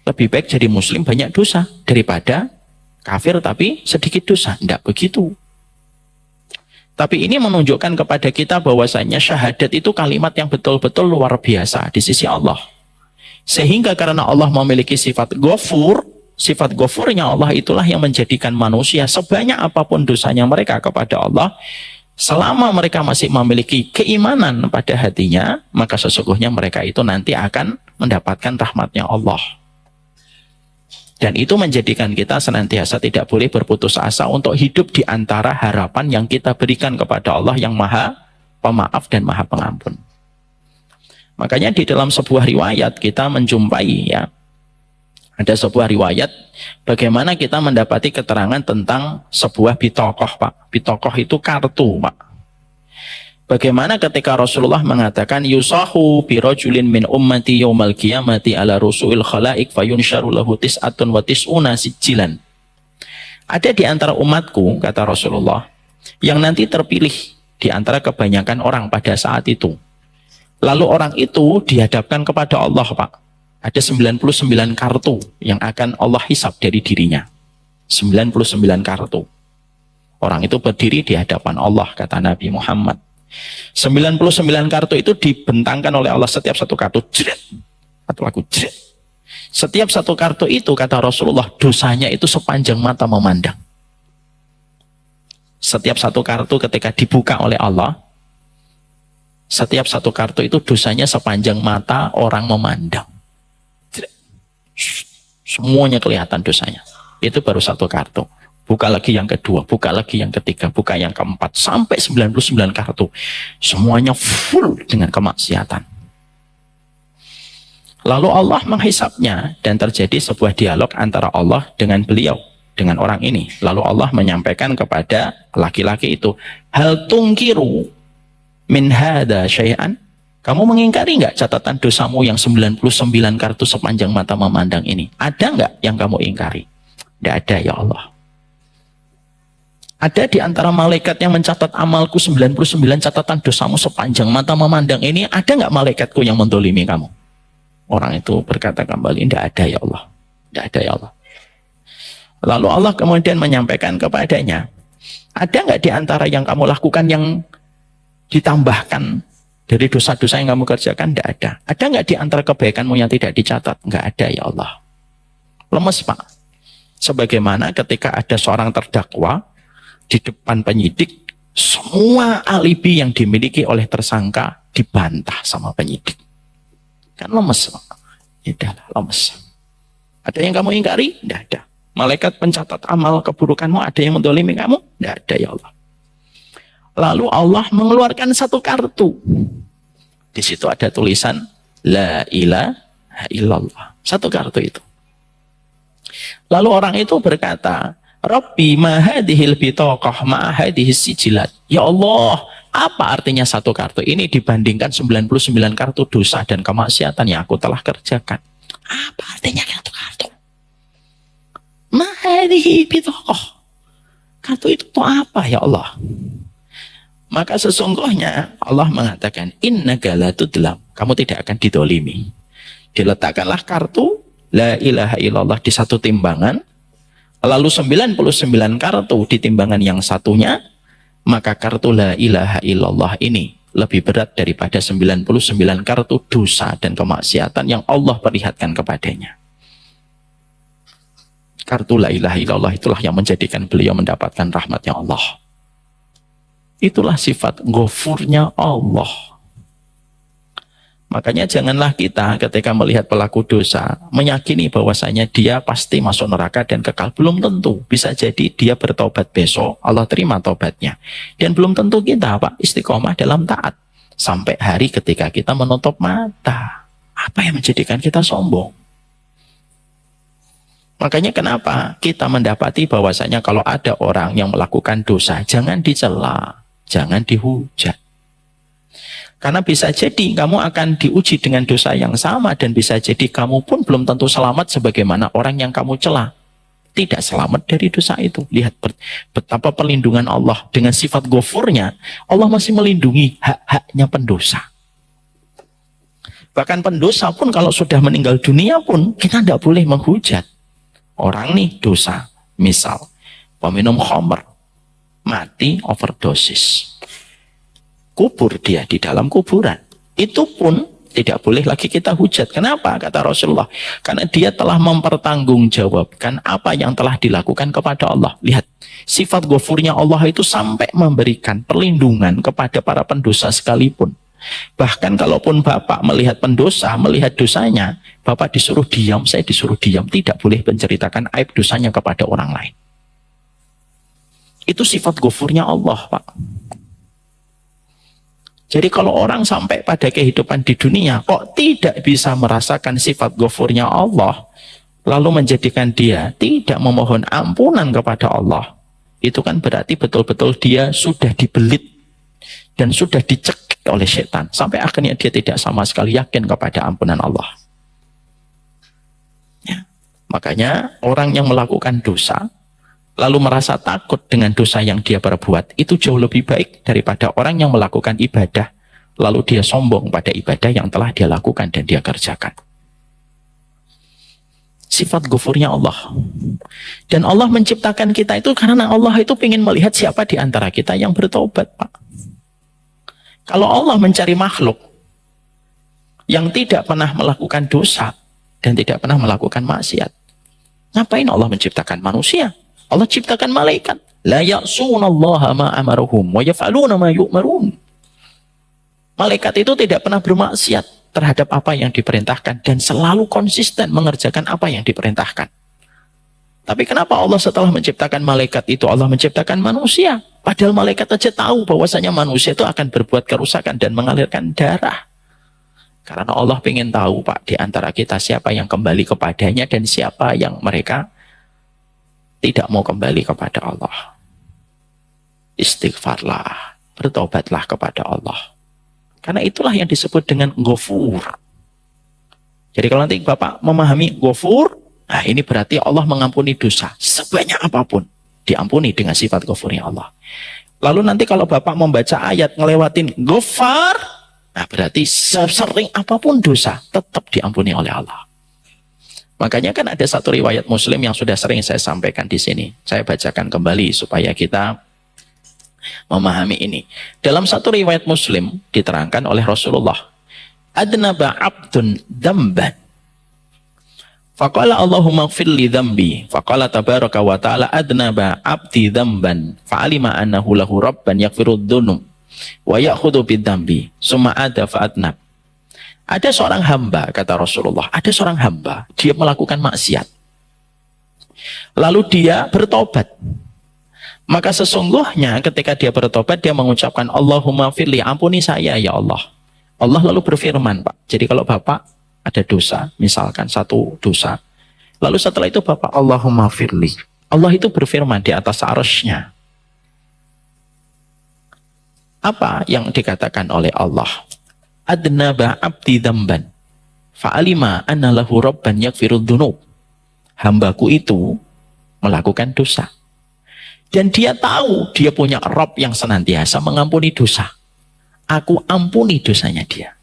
Lebih baik jadi muslim banyak dosa daripada kafir tapi sedikit dosa. Tidak begitu. Tapi ini menunjukkan kepada kita bahwasanya syahadat itu kalimat yang betul-betul luar biasa di sisi Allah. Sehingga karena Allah memiliki sifat ghafur, sifat ghafurnya Allah itulah yang menjadikan manusia sebanyak apapun dosanya mereka kepada Allah, selama mereka masih memiliki keimanan pada hatinya, maka sesungguhnya mereka itu nanti akan mendapatkan rahmatnya Allah. Dan itu menjadikan kita senantiasa tidak boleh berputus asa untuk hidup di antara harapan yang kita berikan kepada Allah yang Maha Pemaaf dan Maha Pengampun. Makanya di dalam sebuah riwayat kita menjumpai ya, ada sebuah riwayat bagaimana kita mendapati keterangan tentang sebuah bitokoh Pak. Bitokoh itu kartu Pak. Bagaimana ketika Rasulullah mengatakan yusahu birajulin min ummati yaumal qiyamati ala rusuil khalaik fayunsyaru lahu tis'atun wa tis'una sijjilan. Ada di antara umatku, kata Rasulullah, yang nanti terpilih di antara kebanyakan orang pada saat itu. Lalu orang itu dihadapkan kepada Allah Pak. Ada 99 kartu yang akan Allah hisab dari dirinya. 99 kartu. Orang itu berdiri di hadapan Allah, kata Nabi Muhammad. 99 kartu itu dibentangkan oleh Allah, setiap satu kartu jret, satu lagu jret. Setiap satu kartu itu, kata Rasulullah, dosanya itu sepanjang mata memandang. Setiap satu kartu ketika dibuka oleh Allah, setiap satu kartu itu dosanya sepanjang mata orang memandang. Jret. Semuanya kelihatan dosanya. Itu baru satu kartu. Buka lagi yang kedua, buka lagi yang ketiga, buka yang keempat, sampai 99 kartu. Semuanya full dengan kemaksiatan. Lalu Allah menghisapnya dan terjadi sebuah dialog antara Allah dengan beliau, dengan orang ini. Lalu Allah menyampaikan kepada laki-laki itu, hal tungkiru min hada syai'an? Kamu mengingkari nggak catatan dosamu yang 99 kartu sepanjang mata memandang ini? Ada nggak yang kamu ingkari? Tidak ada ya Allah. Ada di antara malaikat yang mencatat amalku 99 catatan dosamu sepanjang mata memandang ini, ada nggak malaikatku yang mendolimi kamu? Orang itu berkata kembali, tidak ada ya Allah. Tidak ada ya Allah. Lalu Allah kemudian menyampaikan kepadanya, ada nggak di antara yang kamu lakukan yang ditambahkan dari dosa-dosa yang kamu kerjakan? Tidak ada. Ada nggak di antara kebaikanmu yang tidak dicatat? Nggak ada ya Allah. Lemes Pak. Sebagaimana ketika ada seorang terdakwa di depan penyidik, semua alibi yang dimiliki oleh tersangka dibantah sama penyidik. Kan lemes. Ya lemes. Ada yang kamu ingkari? Tidak ada. Malaikat pencatat amal keburukanmu ada yang mendolimi kamu? Tidak ada ya Allah. Lalu Allah mengeluarkan satu kartu. Di situ ada tulisan La ilaha illallah. Satu kartu itu. Lalu orang itu berkata, Rabbi ma hadhil bitaqah ma hadhis sijilat. Ya Allah, apa artinya satu kartu ini dibandingkan 99 kartu dosa dan kemaksiatan yang aku telah kerjakan? Apa artinya satu kartu? Ma hadhihi bitaqah. Kartu itu tuh apa ya Allah? Maka sesungguhnya Allah mengatakan, innaka la tudlam. Kamu tidak akan didolimi. Diletakkanlah kartu la ilaha illallah di satu timbangan, lalu 99 kartu di timbangan yang satunya, maka kartu la ilaha illallah ini lebih berat daripada 99 kartu dosa dan kemaksiatan yang Allah perlihatkan kepadanya. Kartu la ilaha illallah itulah yang menjadikan beliau mendapatkan rahmatnya Allah. Itulah sifat ghafurnya Allah. Makanya janganlah kita ketika melihat pelaku dosa meyakini bahwasanya dia pasti masuk neraka dan kekal. Belum tentu. Bisa jadi dia bertobat besok, Allah terima tobatnya. Dan belum tentu kita istiqomah dalam taat sampai hari ketika kita menutup mata. Apa yang menjadikan kita sombong? Makanya kenapa kita mendapati bahwasanya kalau ada orang yang melakukan dosa, jangan dicela, jangan dihujat. Karena bisa jadi kamu akan diuji dengan dosa yang sama dan bisa jadi kamu pun belum tentu selamat sebagaimana orang yang kamu cela. Tidak selamat dari dosa itu. Lihat betapa perlindungan Allah dengan sifat ghafurnya. Allah masih melindungi hak-haknya pendosa. Bahkan pendosa pun kalau sudah meninggal dunia pun kita tidak boleh menghujat. Orang nih dosa. Misal peminum khamr mati overdosis. Kubur dia di dalam kuburan. Itu pun tidak boleh lagi kita hujat. Kenapa? Kata Rasulullah. Karena dia telah mempertanggungjawabkan apa yang telah dilakukan kepada Allah. Lihat, sifat ghafurnya Allah itu sampai memberikan perlindungan kepada para pendosa sekalipun. Bahkan kalaupun Bapak melihat pendosa, melihat dosanya, Bapak disuruh diam, saya disuruh diam. Tidak boleh menceritakan aib dosanya kepada orang lain. Itu sifat ghafurnya Allah, Pak. Jadi kalau orang sampai pada kehidupan di dunia kok tidak bisa merasakan sifat ghafurnya Allah, lalu menjadikan dia tidak memohon ampunan kepada Allah, itu kan berarti betul-betul dia sudah dibelit dan sudah dicekik oleh setan sampai akhirnya dia tidak sama sekali yakin kepada ampunan Allah. Ya. Makanya orang yang melakukan dosa lalu merasa takut dengan dosa yang dia perbuat, itu jauh lebih baik daripada orang yang melakukan ibadah, lalu dia sombong pada ibadah yang telah dia lakukan dan dia kerjakan. Sifat ghafurnya Allah. Dan Allah menciptakan kita itu karena Allah itu ingin melihat siapa di antara kita yang bertobat, Pak. Kalau Allah mencari makhluk yang tidak pernah melakukan dosa dan tidak pernah melakukan maksiat, ngapain Allah menciptakan manusia? Allah ciptakan malaikat. La ya'sunallaha ma amaruhum wa yaf'aluna ma yu'marun. Malaikat itu tidak pernah bermaksiat terhadap apa yang diperintahkan dan selalu konsisten mengerjakan apa yang diperintahkan. Tapi kenapa Allah setelah menciptakan malaikat itu Allah menciptakan manusia? Padahal malaikat aja tahu bahwasanya manusia itu akan berbuat kerusakan dan mengalirkan darah. Karena Allah ingin tahu, Pak, di antara kita siapa yang kembali kepadanya dan siapa yang mereka tidak mau kembali kepada Allah. Istighfarlah, bertobatlah kepada Allah. Karena itulah yang disebut dengan ghafur. Jadi kalau nanti Bapak memahami ghafur, nah ini berarti Allah mengampuni dosa sebanyak apapun, diampuni dengan sifat ghafurnya Allah. Lalu nanti kalau Bapak membaca ayat ngelewatin ghafar, nah berarti sesering apapun dosa tetap diampuni oleh Allah. Makanya kan ada satu riwayat Muslim yang sudah sering saya sampaikan di sini. Saya bacakan kembali supaya kita memahami ini. Dalam satu riwayat Muslim diterangkan oleh Rasulullah, adnaba abdun dzamban. Faqala Allahumma ighfir li dzambi. Faqala tabaraka wa ta'ala adnaba abdi dzamban. Fa'alima annahu lahu rabban yaghfirud dzunub wa ya'khudhu bidzambi. Summa ada fa'adnab. Ada seorang hamba, kata Rasulullah, ada seorang hamba, dia melakukan maksiat. Lalu dia bertobat. Maka sesungguhnya ketika dia bertobat, dia mengucapkan, Allahumma firli, ampuni saya ya Allah. Allah lalu berfirman, Pak, jadi kalau Bapak ada dosa, misalkan satu dosa, Lalu setelah itu Bapak Allahumma firli. Allah itu berfirman di atas arsy-Nya. Apa yang dikatakan oleh Allah? Adnaba abdi dzamban fa'alima anna lahu rabban yaghfirud dzunub. Hambaku itu melakukan dosa. Dan dia tahu dia punya Rabb yang senantiasa mengampuni dosa. Aku ampuni dosanya dia.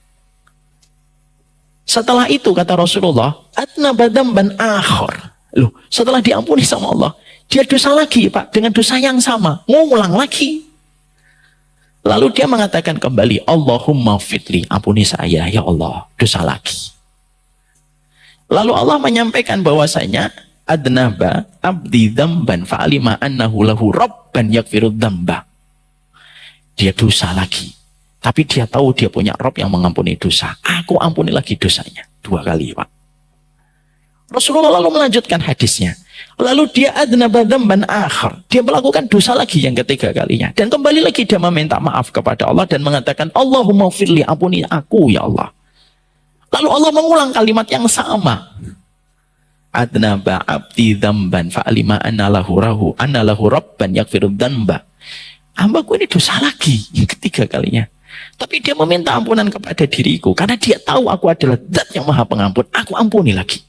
Setelah itu kata Rasulullah, adnaba dzamban akhar. Loh, setelah diampuni sama Allah, dia dosa lagi Pak, dengan dosa yang sama, ngulang lagi. Lalu dia mengatakan kembali, Allahumma fitli, ampuni saya ya Allah, dosa lagi. Lalu Allah menyampaikan bahwasanya adnaba abdi dzamban fa'alima annahu lahu rabban yaghfirud dzamba. Dia dosa lagi. Tapi dia tahu dia punya Rabb yang mengampuni dosa. Aku ampuni lagi dosanya. 2 kali Pak. Rasulullah lalu melanjutkan hadisnya. Lalu dia adnaba dzamban akhar. Dia melakukan dosa lagi yang ketiga kalinya. Dan kembali lagi dia meminta maaf kepada Allah dan mengatakan, Allahumma firli, ampuni aku ya Allah. Lalu Allah mengulang kalimat yang sama. Adnaba abdi dzamban fa'alima anna lahu rabban yaghfirud dzamba. Hambaku ini dosa lagi yang ketiga kalinya. Tapi dia meminta ampunan kepada diriku. Karena dia tahu aku adalah Zat yang maha pengampun. Aku ampuni lagi.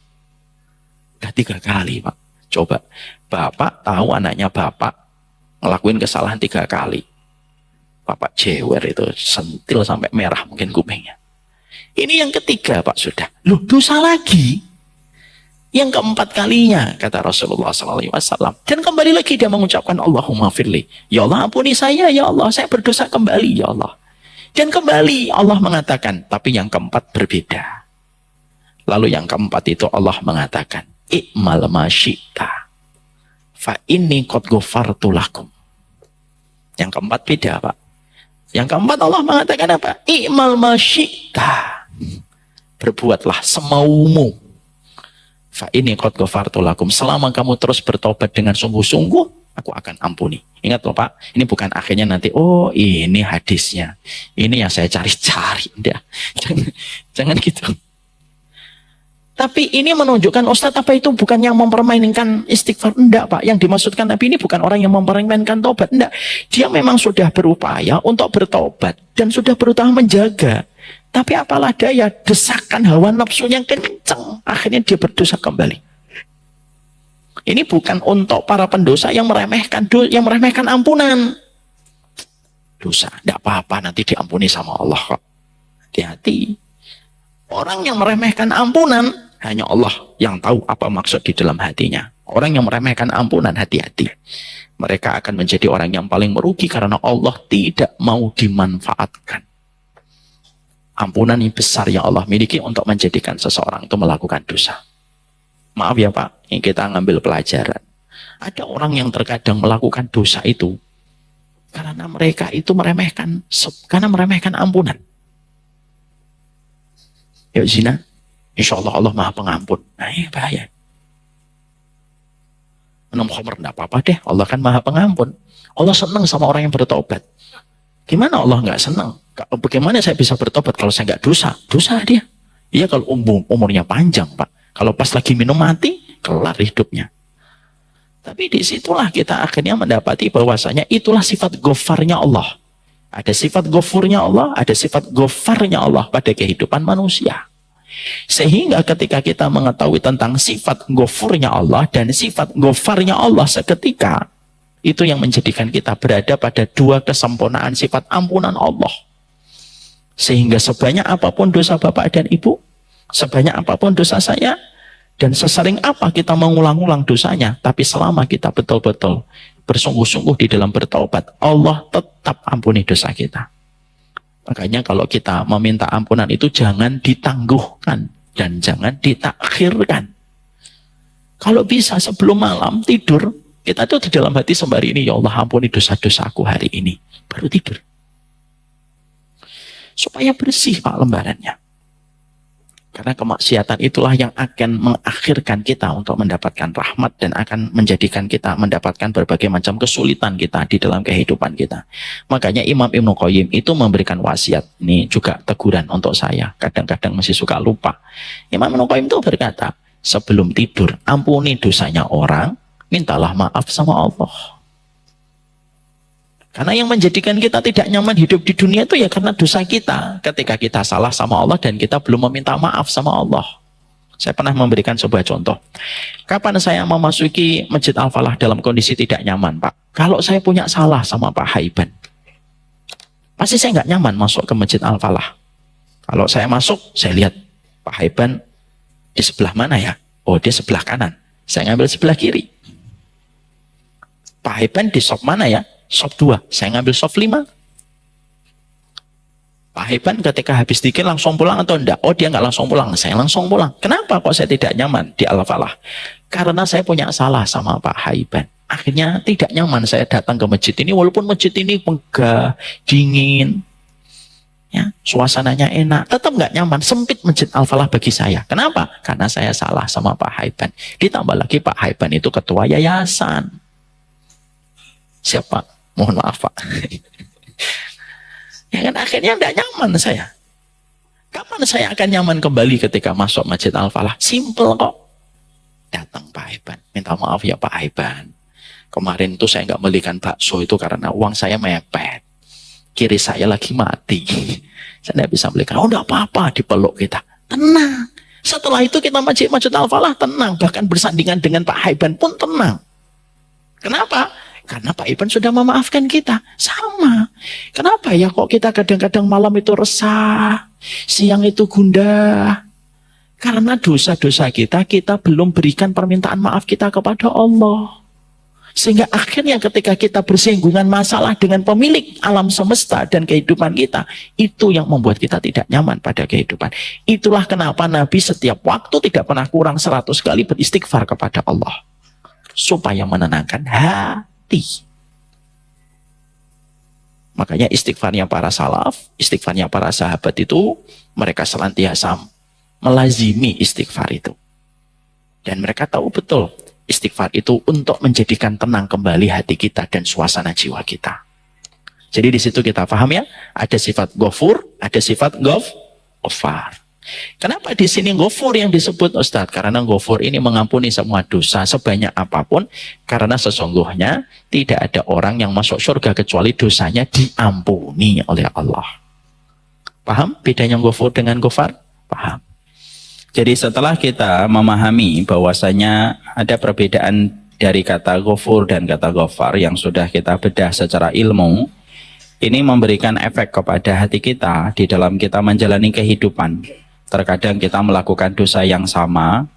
Udah 3 kali Pak. Coba. Bapak tahu anaknya Bapak ngelakuin kesalahan 3 kali. Bapak jewer itu. Sentil sampai merah mungkin kupingnya. Ini yang ketiga Pak sudah. Loh dosa lagi. Yang keempat kalinya kata Rasulullah SAW. Dan kembali lagi dia mengucapkan Allahumma firli. Ya Allah ampuni saya ya Allah. Saya berdosa kembali ya Allah. Dan kembali Allah mengatakan, tapi yang keempat berbeda. Lalu yang keempat itu Allah mengatakan, i'mal ma syi'ta fa inni qad ghafartu lakum. Yang keempat beda Pak. Yang keempat Allah mengatakan apa? I'mal ma syi'ta. Berbuatlah semaumu. Fa inni qad ghafartu lakum. Selama kamu terus bertobat dengan sungguh-sungguh, aku akan ampuni. Ingat loh Pak, ini bukan akhirnya nanti, oh ini hadisnya. Ini yang saya cari-cari. Jangan gitu. Tapi ini menunjukkan Ustadz apa itu bukan yang mempermainkan istighfar. Enggak Pak, yang dimaksudkan Nabi ini bukan orang yang mempermainkan tobat. Enggak, dia memang sudah berupaya untuk bertobat. Dan sudah berusaha menjaga. Tapi apalah daya, desakan hawa nafsu yang kencang. Akhirnya dia berdosa kembali. Ini bukan untuk para pendosa yang meremehkan ampunan. Dosa, tidak apa-apa nanti diampuni sama Allah kok. Hati-hati. Orang yang meremehkan ampunan, hanya Allah yang tahu apa maksud di dalam hatinya. Orang yang meremehkan ampunan, hati-hati. Mereka akan menjadi orang yang paling merugi karena Allah tidak mau dimanfaatkan. Ampunan yang besar yang Allah miliki untuk menjadikan seseorang itu melakukan dosa. Maaf ya Pak, ini kita ngambil pelajaran. Ada orang yang terkadang melakukan dosa itu karena mereka itu meremehkan ampunan. Ya zina, insya Allah Allah maha pengampun. Nah ini bahaya. Minum khamr enggak apa-apa deh, Allah kan maha pengampun. Allah senang sama orang yang bertobat. Gimana Allah nggak senang? Bagaimana saya bisa bertobat kalau saya nggak dosa? Dosa dia. Iya kalau umurnya panjang Pak. Kalau pas lagi minum mati, kelar hidupnya. Tapi disitulah kita akhirnya mendapati bahwasanya itulah sifat ghafarnya Allah. Ada sifat ghafurnya Allah, ada sifat ghafarnya Allah pada kehidupan manusia. Sehingga ketika kita mengetahui tentang sifat ghafurnya Allah dan sifat ghafarnya Allah seketika, itu yang menjadikan kita berada pada 2 kesempurnaan sifat ampunan Allah. Sehingga sebanyak apapun dosa Bapak dan Ibu, sebanyak apapun dosa saya, dan sesering apa kita mengulang-ulang dosanya, tapi selama kita betul-betul bersungguh-sungguh di dalam bertaubat, Allah tetap ampuni dosa kita. Makanya kalau kita meminta ampunan itu jangan ditangguhkan dan jangan ditakhirkan. Kalau bisa sebelum malam tidur, kita tuh di dalam hati sembari ini, ya Allah ampuni dosa-dosaku hari ini. Baru tidur. Supaya bersih Pak lembarannya. Karena kemaksiatan itulah yang akan mengakhirkan kita untuk mendapatkan rahmat dan akan menjadikan kita mendapatkan berbagai macam kesulitan kita di dalam kehidupan kita. Makanya Imam Ibnu Qayyim itu memberikan wasiat. Ini juga teguran untuk saya. Kadang-kadang masih suka lupa. Imam Ibnu Qayyim itu berkata, sebelum tidur, ampuni dosanya orang, mintalah maaf sama Allah. Karena yang menjadikan kita tidak nyaman hidup di dunia itu ya karena dosa kita. Ketika kita salah sama Allah dan kita belum meminta maaf sama Allah. Saya pernah memberikan sebuah contoh. Kapan saya memasuki Masjid Al-Falah dalam kondisi tidak nyaman, Pak? Kalau saya punya salah sama Pak Haiban, pasti saya nggak nyaman masuk ke Masjid Al-Falah. Kalau saya masuk, saya lihat Pak Haiban di sebelah mana ya? Oh, dia sebelah kanan. Saya ngambil sebelah kiri. Pak Haiban di shop mana ya? Shop 2. Saya ngambil shop 5. Pak Haiban ketika habis dikir langsung pulang atau enggak? Oh, dia nggak langsung pulang. Saya langsung pulang. Kenapa kok saya tidak nyaman di Al-Falah? Karena saya punya salah sama Pak Haiban. Akhirnya tidak nyaman saya datang ke masjid ini, walaupun masjid ini megah, dingin, ya, suasananya enak, tetap nggak nyaman, sempit Masjid Al-Falah bagi saya. Kenapa? Karena saya salah sama Pak Haiban. Ditambah lagi Pak Haiban itu ketua yayasan. Siapa? Mohon maaf Pak. Ya kan akhirnya nggak nyaman saya. Kapan saya akan nyaman kembali ketika masuk Masjid Al-Falah? Simple kok. Datang Pak Haiban, minta maaf ya Pak Haiban. Kemarin tuh saya nggak belikan bakso itu karena uang saya mepet. Kiri saya lagi mati. Saya tidak bisa belikan. Oh, enggak apa-apa, dipeluk kita. Tenang. Setelah itu kita Masjid Al-Falah tenang. Bahkan bersandingan dengan Pak Haiban pun tenang. Kenapa? Karena Pak Haiban sudah memaafkan kita. Sama. Kenapa ya kok kita kadang-kadang malam itu resah, siang itu gundah? Karena dosa-dosa kita belum berikan permintaan maaf kita kepada Allah. Sehingga akhirnya ketika kita bersinggungan masalah dengan pemilik alam semesta dan kehidupan kita, itu yang membuat kita tidak nyaman pada kehidupan. Itulah kenapa Nabi setiap waktu tidak pernah kurang 100 kali beristighfar kepada Allah. Supaya menenangkan hati. Makanya istighfarnya para salaf, istighfarnya para sahabat itu, mereka senantiasa melazimi istighfar itu. Dan mereka tahu betul, istighfar itu untuk menjadikan tenang kembali hati kita dan suasana jiwa kita. Jadi di situ kita paham ya, ada sifat Ghafur, ada sifat Ghaffar. Kenapa di sini Ghafur yang disebut Ustadz? Karena Ghafur ini mengampuni semua dosa sebanyak apapun, karena sesungguhnya tidak ada orang yang masuk surga kecuali dosanya diampuni oleh Allah. Paham bedanya Ghafur dengan Ghaffar? Paham. Jadi setelah kita memahami bahwasanya ada perbedaan dari kata Ghafur dan kata Ghaffar yang sudah kita bedah secara ilmu, ini memberikan efek kepada hati kita di dalam kita menjalani kehidupan. Terkadang kita melakukan dosa yang sama,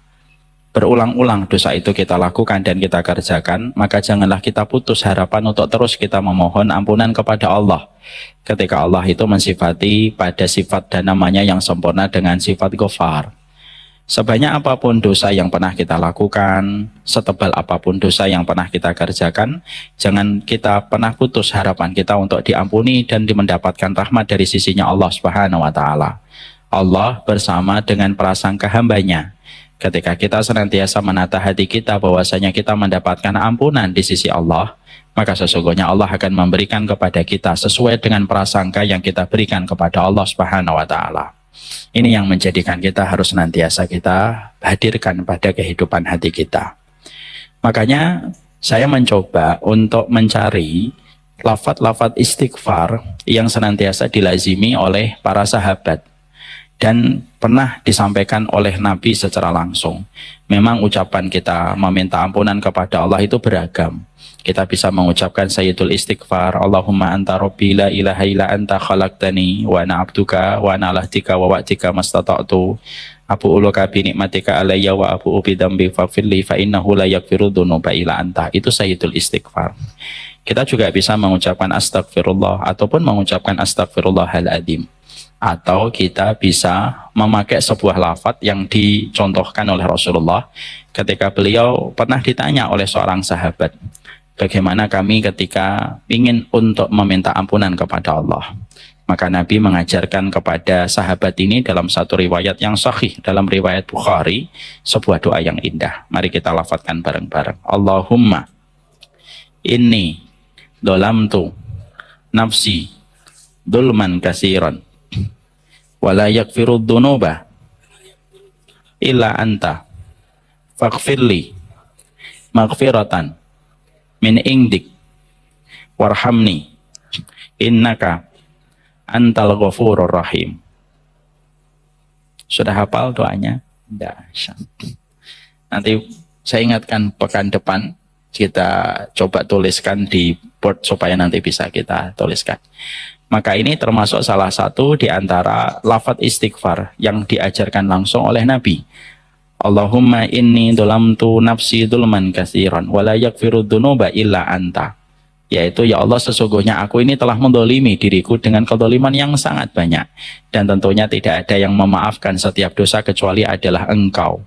berulang-ulang dosa itu kita lakukan dan kita kerjakan, maka janganlah kita putus harapan untuk terus kita memohon ampunan kepada Allah. Ketika Allah itu mensifati pada sifat dan namanya yang sempurna dengan sifat Ghaffar. Sebanyak apapun dosa yang pernah kita lakukan, setebal apapun dosa yang pernah kita kerjakan, jangan kita pernah putus harapan kita untuk diampuni dan mendapatkan rahmat dari sisinya Allah Subhanahu wa Ta'ala. Allah bersama dengan prasangka hambanya. Ketika kita senantiasa menata hati kita bahwasanya kita mendapatkan ampunan di sisi Allah, maka sesungguhnya Allah akan memberikan kepada kita sesuai dengan prasangka yang kita berikan kepada Allah Subhanahu wa Ta'ala. Ini yang menjadikan kita harus senantiasa kita hadirkan pada kehidupan hati kita. Makanya saya mencoba untuk mencari lafaz-lafaz istighfar yang senantiasa dilazimi oleh para sahabat dan pernah disampaikan oleh Nabi secara langsung. Memang ucapan kita meminta ampunan kepada Allah itu beragam. Kita bisa mengucapkan sayyidul istighfar, Allahumma anta rabbi la ilaha illa anta khalaqtani wa ana abduka wa ana alahtika wa wa'tika mastata'tu abu'uluka bi nikmatika alayya wa abu'u bi dzambi faghfirli fa innahu la yaghfiru dzunuba illa anta. Itu sayyidul istighfar. Kita juga bisa mengucapkan astagfirullah ataupun mengucapkan astagfirullahaladzim. Atau kita bisa memakai sebuah lafaz yang dicontohkan oleh Rasulullah ketika beliau pernah ditanya oleh seorang sahabat, bagaimana kami ketika ingin untuk meminta ampunan kepada Allah. Maka Nabi mengajarkan kepada sahabat ini dalam satu riwayat yang sahih, dalam riwayat Bukhari, sebuah doa yang indah. Mari kita lafadzkan bareng-bareng. Allahumma inni dolamtu nafsi dulman kasiran wala yakfiru dhunuba illa anta faghfirli maghfiratan min indik warhamni innaka antal ghafurur rahim. Sudah hafal doanya? Tidak. Nanti saya ingatkan pekan depan kita coba tuliskan di board supaya nanti bisa kita tuliskan. Maka ini termasuk salah satu di antara lafaz istighfar yang diajarkan langsung oleh Nabi. Allahumma inni dolamtu nafsi dulman katsiran wa la yaghfiru dzunuba illa anta. Yaitu, ya Allah, sesungguhnya aku ini telah mendolimi diriku dengan kedoliman yang sangat banyak, dan tentunya tidak ada yang memaafkan setiap dosa kecuali adalah Engkau.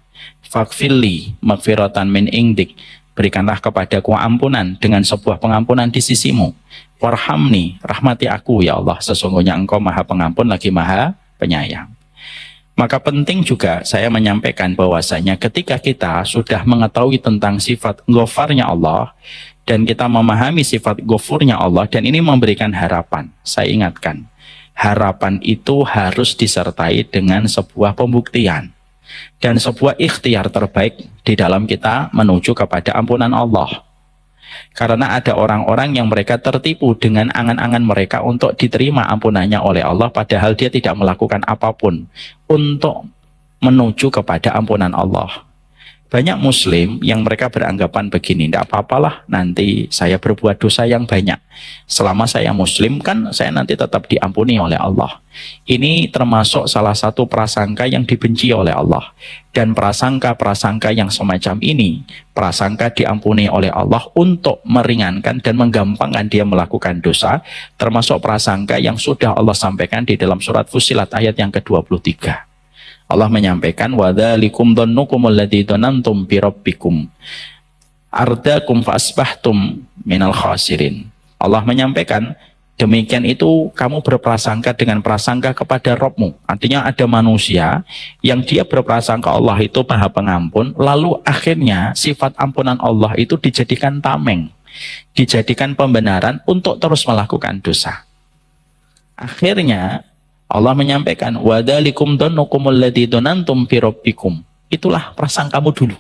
Faghfirli maghfiratan min indik, berikanlah kepadaku ampunan dengan sebuah pengampunan di sisimu. Warhamni, rahmati aku ya Allah, sesungguhnya Engkau maha pengampun lagi maha penyayang. Maka penting juga saya menyampaikan bahwasanya ketika kita sudah mengetahui tentang sifat ghafarnya Allah, dan kita memahami sifat ghafurnya Allah, dan ini memberikan harapan. Saya ingatkan, harapan itu harus disertai dengan sebuah pembuktian dan sebuah ikhtiar terbaik di dalam kita menuju kepada ampunan Allah. Karena ada orang-orang yang mereka tertipu dengan angan-angan mereka untuk diterima ampunannya oleh Allah, padahal dia tidak melakukan apapun untuk menuju kepada ampunan Allah. Banyak muslim yang mereka beranggapan begini, tidak apa-apalah nanti saya berbuat dosa yang banyak, selama saya muslim kan saya nanti tetap diampuni oleh Allah. Ini termasuk salah satu prasangka yang dibenci oleh Allah. Dan prasangka-prasangka yang semacam ini, prasangka diampuni oleh Allah untuk meringankan dan menggampangkan dia melakukan dosa, termasuk prasangka yang sudah Allah sampaikan di dalam surat Fussilat ayat yang ke-23. Allah menyampaikan, wadzalikum dhannukum alladzi dhanantum bi rabbikum ardakum fa asbahtum minal khasirin. Allah menyampaikan, demikian itu kamu berprasangka dengan prasangka kepada Rabbmu. Artinya ada manusia yang dia berprasangka Allah itu maha pengampun, lalu akhirnya sifat ampunan Allah itu dijadikan tameng, dijadikan pembenaran untuk terus melakukan dosa. Akhirnya Allah menyampaikan, wadzalikum dhannukum alladzi dhanantum bi rabbikum. Itulah prasangkamu dulu.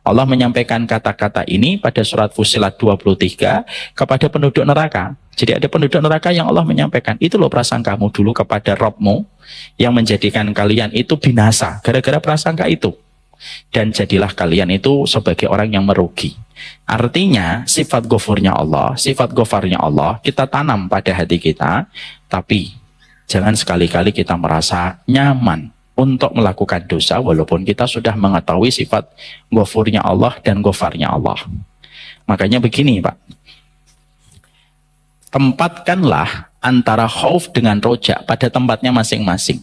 Allah menyampaikan kata-kata ini pada surat Fussilat 23 kepada penduduk neraka. Jadi ada penduduk neraka yang Allah menyampaikan, itu loh prasangkamu dulu kepada Rabbmu yang menjadikan kalian itu binasa gara-gara prasangka itu. Dan jadilah kalian itu sebagai orang yang merugi. Artinya sifat ghafurnya Allah, sifat ghafarnya Allah kita tanam pada hati kita, tapi jangan sekali-kali kita merasa nyaman untuk melakukan dosa walaupun kita sudah mengetahui sifat ghafurnya Allah dan ghafarnya Allah. Makanya begini Pak, tempatkanlah antara khauf dengan roja pada tempatnya masing-masing.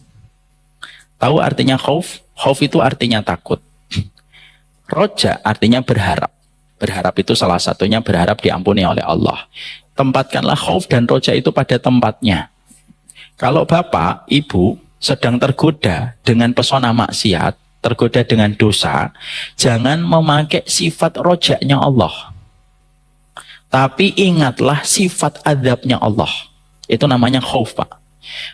Tahu artinya khauf? Khauf itu artinya takut. Roja artinya berharap. Berharap itu salah satunya berharap diampuni oleh Allah. Tempatkanlah khauf dan roja itu pada tempatnya. Kalau bapak, ibu sedang tergoda dengan pesona maksiat, tergoda dengan dosa, jangan memakai sifat rojaknya Allah. Tapi ingatlah sifat azabnya Allah. Itu namanya khauf, Pak.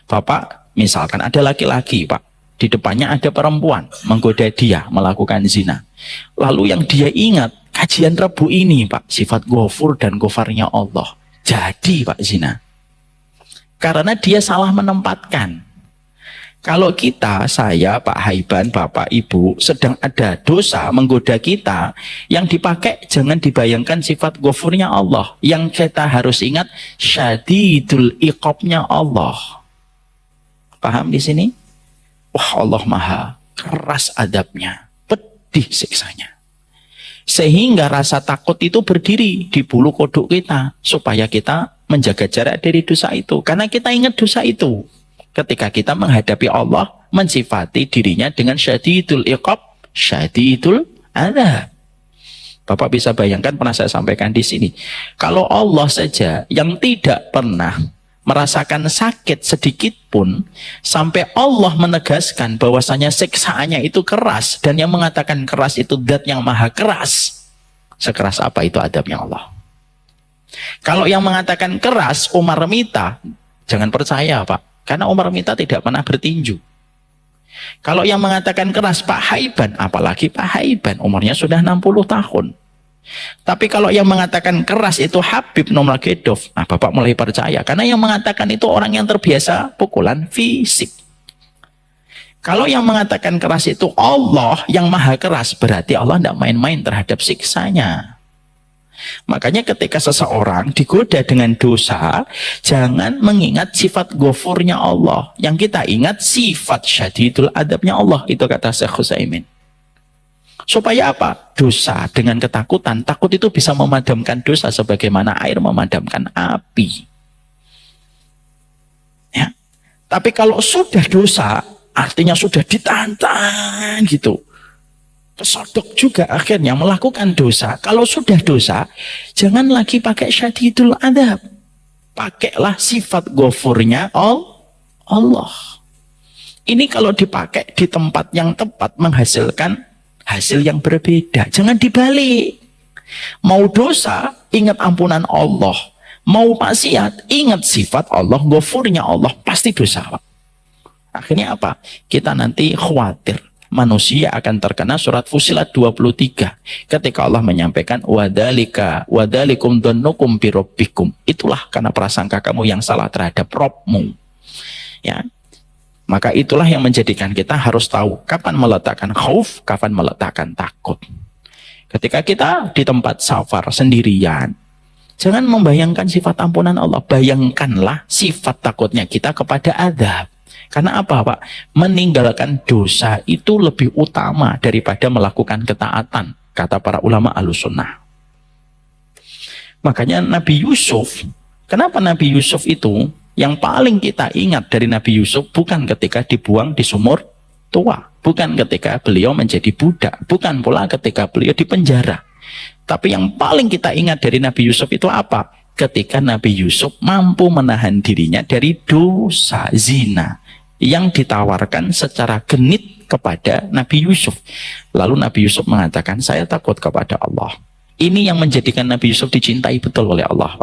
Bapak, misalkan ada laki-laki, Pak, di depannya ada perempuan menggoda dia melakukan zina. Lalu yang dia ingat, kajian Rabu ini, Pak, sifat ghafur dan ghafarnya Allah. Jadi, Pak, zina. Karena dia salah menempatkan. Kalau kita, saya, Pak Haiban, Bapak, Ibu, sedang ada dosa menggoda kita, yang dipakai jangan dibayangkan sifat ghafurnya Allah. Yang kita harus ingat, syadidul iqabnya Allah. Paham di sini? Wah, Allah maha keras adabnya, pedih siksanya. Sehingga rasa takut itu berdiri di bulu kodok kita, supaya kita menjaga jarak dari dosa itu. Karena kita ingat dosa itu. Ketika kita menghadapi Allah, mensifati dirinya dengan syadidul iqab, syadidul adab. Bapak bisa bayangkan, pernah saya sampaikan di sini. Kalau Allah saja yang tidak pernah merasakan sakit sedikit pun, sampai Allah menegaskan bahwasanya siksaannya itu keras, dan yang mengatakan keras itu zat yang maha keras. Sekeras apa itu adabnya Allah? Kalau yang mengatakan keras Umar Mita, jangan percaya Pak, karena Umar Mita tidak pernah bertinju. Kalau yang mengatakan keras Pak Haiban, apalagi Pak Haiban, umurnya sudah 60 tahun. Tapi kalau yang mengatakan keras itu Habib Nurmagomedov, nah Bapak mulai percaya. Karena yang mengatakan itu orang yang terbiasa pukulan fisik. Kalau yang mengatakan keras itu Allah yang maha keras, berarti Allah tidak main-main terhadap siksanya. Makanya ketika seseorang digoda dengan dosa, jangan mengingat sifat ghafurnya Allah. Yang kita ingat sifat syadidul adabnya Allah. Itu kata Syekh Utsaimin. Supaya apa? Dosa dengan ketakutan. Takut itu bisa memadamkan dosa sebagaimana air memadamkan api. Ya. Tapi kalau sudah dosa, artinya sudah ditantang gitu. Kesodok juga akhirnya melakukan dosa. Kalau sudah dosa, jangan lagi pakai syadidul adab. Pakailah sifat ghafurnya Allah. Ini kalau dipakai di tempat yang tepat menghasilkan hasil yang berbeda. Jangan dibalik. Mau dosa, ingat ampunan Allah. Mau maksiat, ingat sifat Allah, ghafurnya Allah. Pasti dosa. Akhirnya apa? Kita nanti khawatir. Manusia akan terkena surat Fussilat 23 ketika Allah menyampaikan wadalikum dhannukum bi rabbikum. Itulah karena prasangka kamu yang salah terhadap Rabbmu. Ya. Maka itulah yang menjadikan kita harus tahu kapan meletakkan khauf, kapan meletakkan takut. Ketika kita di tempat safar sendirian, jangan membayangkan sifat ampunan Allah, bayangkanlah sifat takutnya kita kepada azab. Karena apa, Pak? Meninggalkan dosa itu lebih utama daripada melakukan ketaatan, kata para ulama Ahlussunnah. Makanya Nabi Yusuf, kenapa Nabi Yusuf itu yang paling kita ingat dari Nabi Yusuf bukan ketika dibuang di sumur tua, bukan ketika beliau menjadi budak, bukan pula ketika beliau di penjara. Tapi yang paling kita ingat dari Nabi Yusuf itu apa? Ketika Nabi Yusuf mampu menahan dirinya dari dosa zina yang ditawarkan secara genit kepada Nabi Yusuf. Lalu Nabi Yusuf mengatakan, saya takut kepada Allah. Ini yang menjadikan Nabi Yusuf dicintai betul oleh Allah.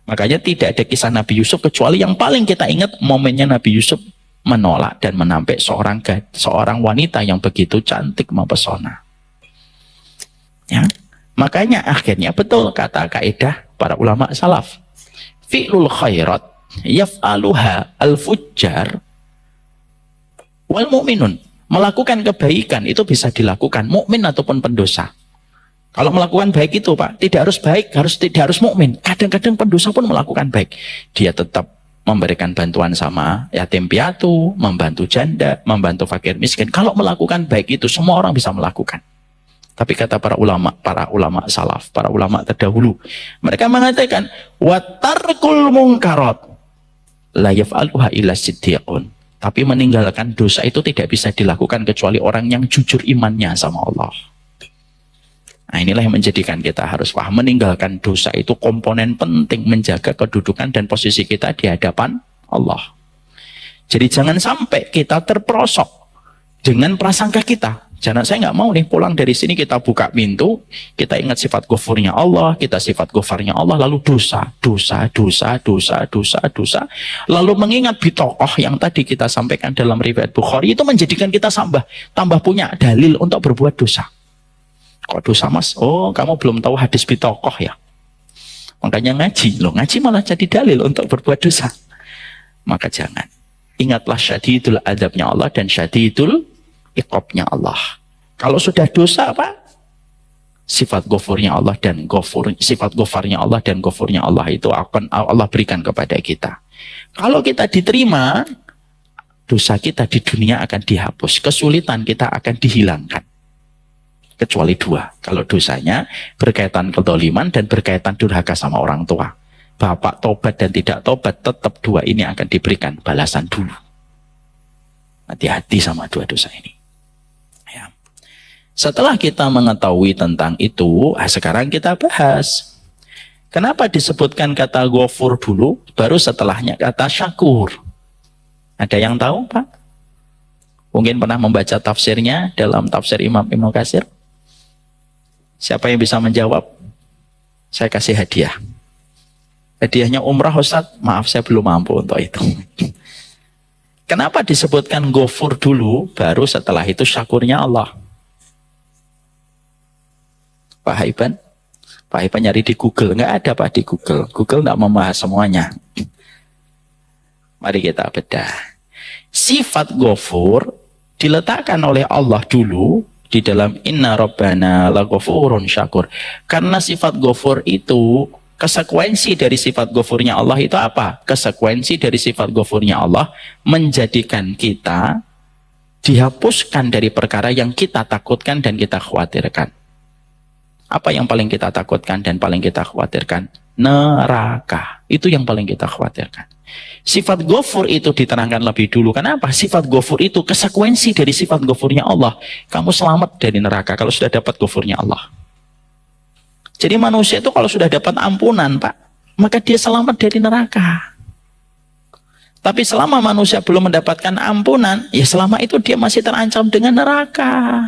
Makanya tidak ada kisah Nabi Yusuf kecuali yang paling kita ingat momennya Nabi Yusuf menolak dan menampik seorang wanita yang begitu cantik mempesona. Ya. Makanya akhirnya betul kata kaidah para ulama salaf. Fi'lul khairat yaf'aluha al-fujjar wal mu'minun. Melakukan kebaikan itu bisa dilakukan mukmin ataupun pendosa. Kalau melakukan baik itu, Pak, tidak harus baik, tidak harus mukmin. Kadang-kadang pendosa pun melakukan baik. Dia tetap memberikan bantuan sama yatim piatu, membantu janda, membantu fakir miskin. Kalau melakukan baik itu semua orang bisa melakukan. Tapi kata para ulama salaf, para ulama terdahulu, mereka mengatakan wa tarkul munkarat la yaf'aluha illa siddiqun. Tapi meninggalkan dosa itu tidak bisa dilakukan kecuali orang yang jujur imannya sama Allah. Nah, inilah yang menjadikan kita harus paham, meninggalkan dosa itu komponen penting menjaga kedudukan dan posisi kita di hadapan Allah. Jadi jangan sampai kita terperosok dengan prasangka kita. Jangan, saya nggak mau nih pulang dari sini kita buka pintu, kita ingat sifat ghafurnya Allah, kita sifat ghafarnya Allah, lalu dosa, lalu mengingat bitokoh yang tadi kita sampaikan dalam riwayat Bukhari itu menjadikan kita tambah punya dalil untuk berbuat dosa. Kok dosa, Mas? Oh, kamu belum tahu hadis bitokoh ya? Makanya ngaji malah jadi dalil untuk berbuat dosa. Maka jangan. Ingatlah syadidul adabnya Allah dan syadidul iqabnya Allah. Kalau sudah dosa, apa? Sifat ghafurnya Allah dan sifat ghafarnya Allah dan ghafurnya Allah itu akan Allah berikan kepada kita. Kalau kita diterima, dosa kita di dunia akan dihapus, kesulitan kita akan dihilangkan. Kecuali dua, kalau dosanya berkaitan kedoliman dan berkaitan durhaka sama orang tua. Bapak tobat dan tidak tobat, tetap dua ini akan diberikan balasan dulu. Hati-hati sama dua dosa ini. Ya. Setelah kita mengetahui tentang itu, sekarang kita bahas. Kenapa disebutkan kata ghafur dulu, baru setelahnya kata syakur? Ada yang tahu, Pak? Mungkin pernah membaca tafsirnya dalam tafsir Imam Ibnu Katsir? Siapa yang bisa menjawab? Saya kasih hadiah. Hadiahnya umrah, Ustaz. Maaf, saya belum mampu untuk itu. Kenapa disebutkan Ghafur dulu, baru setelah itu syakurnya Allah? Pak Haiban? Pak Haiban nyari di Google. Nggak ada Pak di Google. Google nggak membahas semuanya. Mari kita bedah. Sifat Ghafur diletakkan oleh Allah dulu di dalam Inna Rabbana laghafurun syakur. Karena sifat Ghafur itu, konsekuensi dari sifat Ghafurnya Allah itu apa? Konsekuensi dari sifat Ghafurnya Allah menjadikan kita dihapuskan dari perkara yang kita takutkan dan kita khawatirkan. Apa yang paling kita takutkan dan paling kita khawatirkan? Neraka. Itu yang paling kita khawatirkan. Sifat Ghafur itu diterangkan lebih dulu. Kenapa? Sifat Ghafur itu konsekuensi dari sifat Ghafurnya Allah. Kamu selamat dari neraka kalau sudah dapat Ghafurnya Allah. Jadi manusia itu kalau sudah dapat ampunan, Pak, maka dia selamat dari neraka. Tapi selama manusia belum mendapatkan ampunan, ya selama itu dia masih terancam dengan neraka.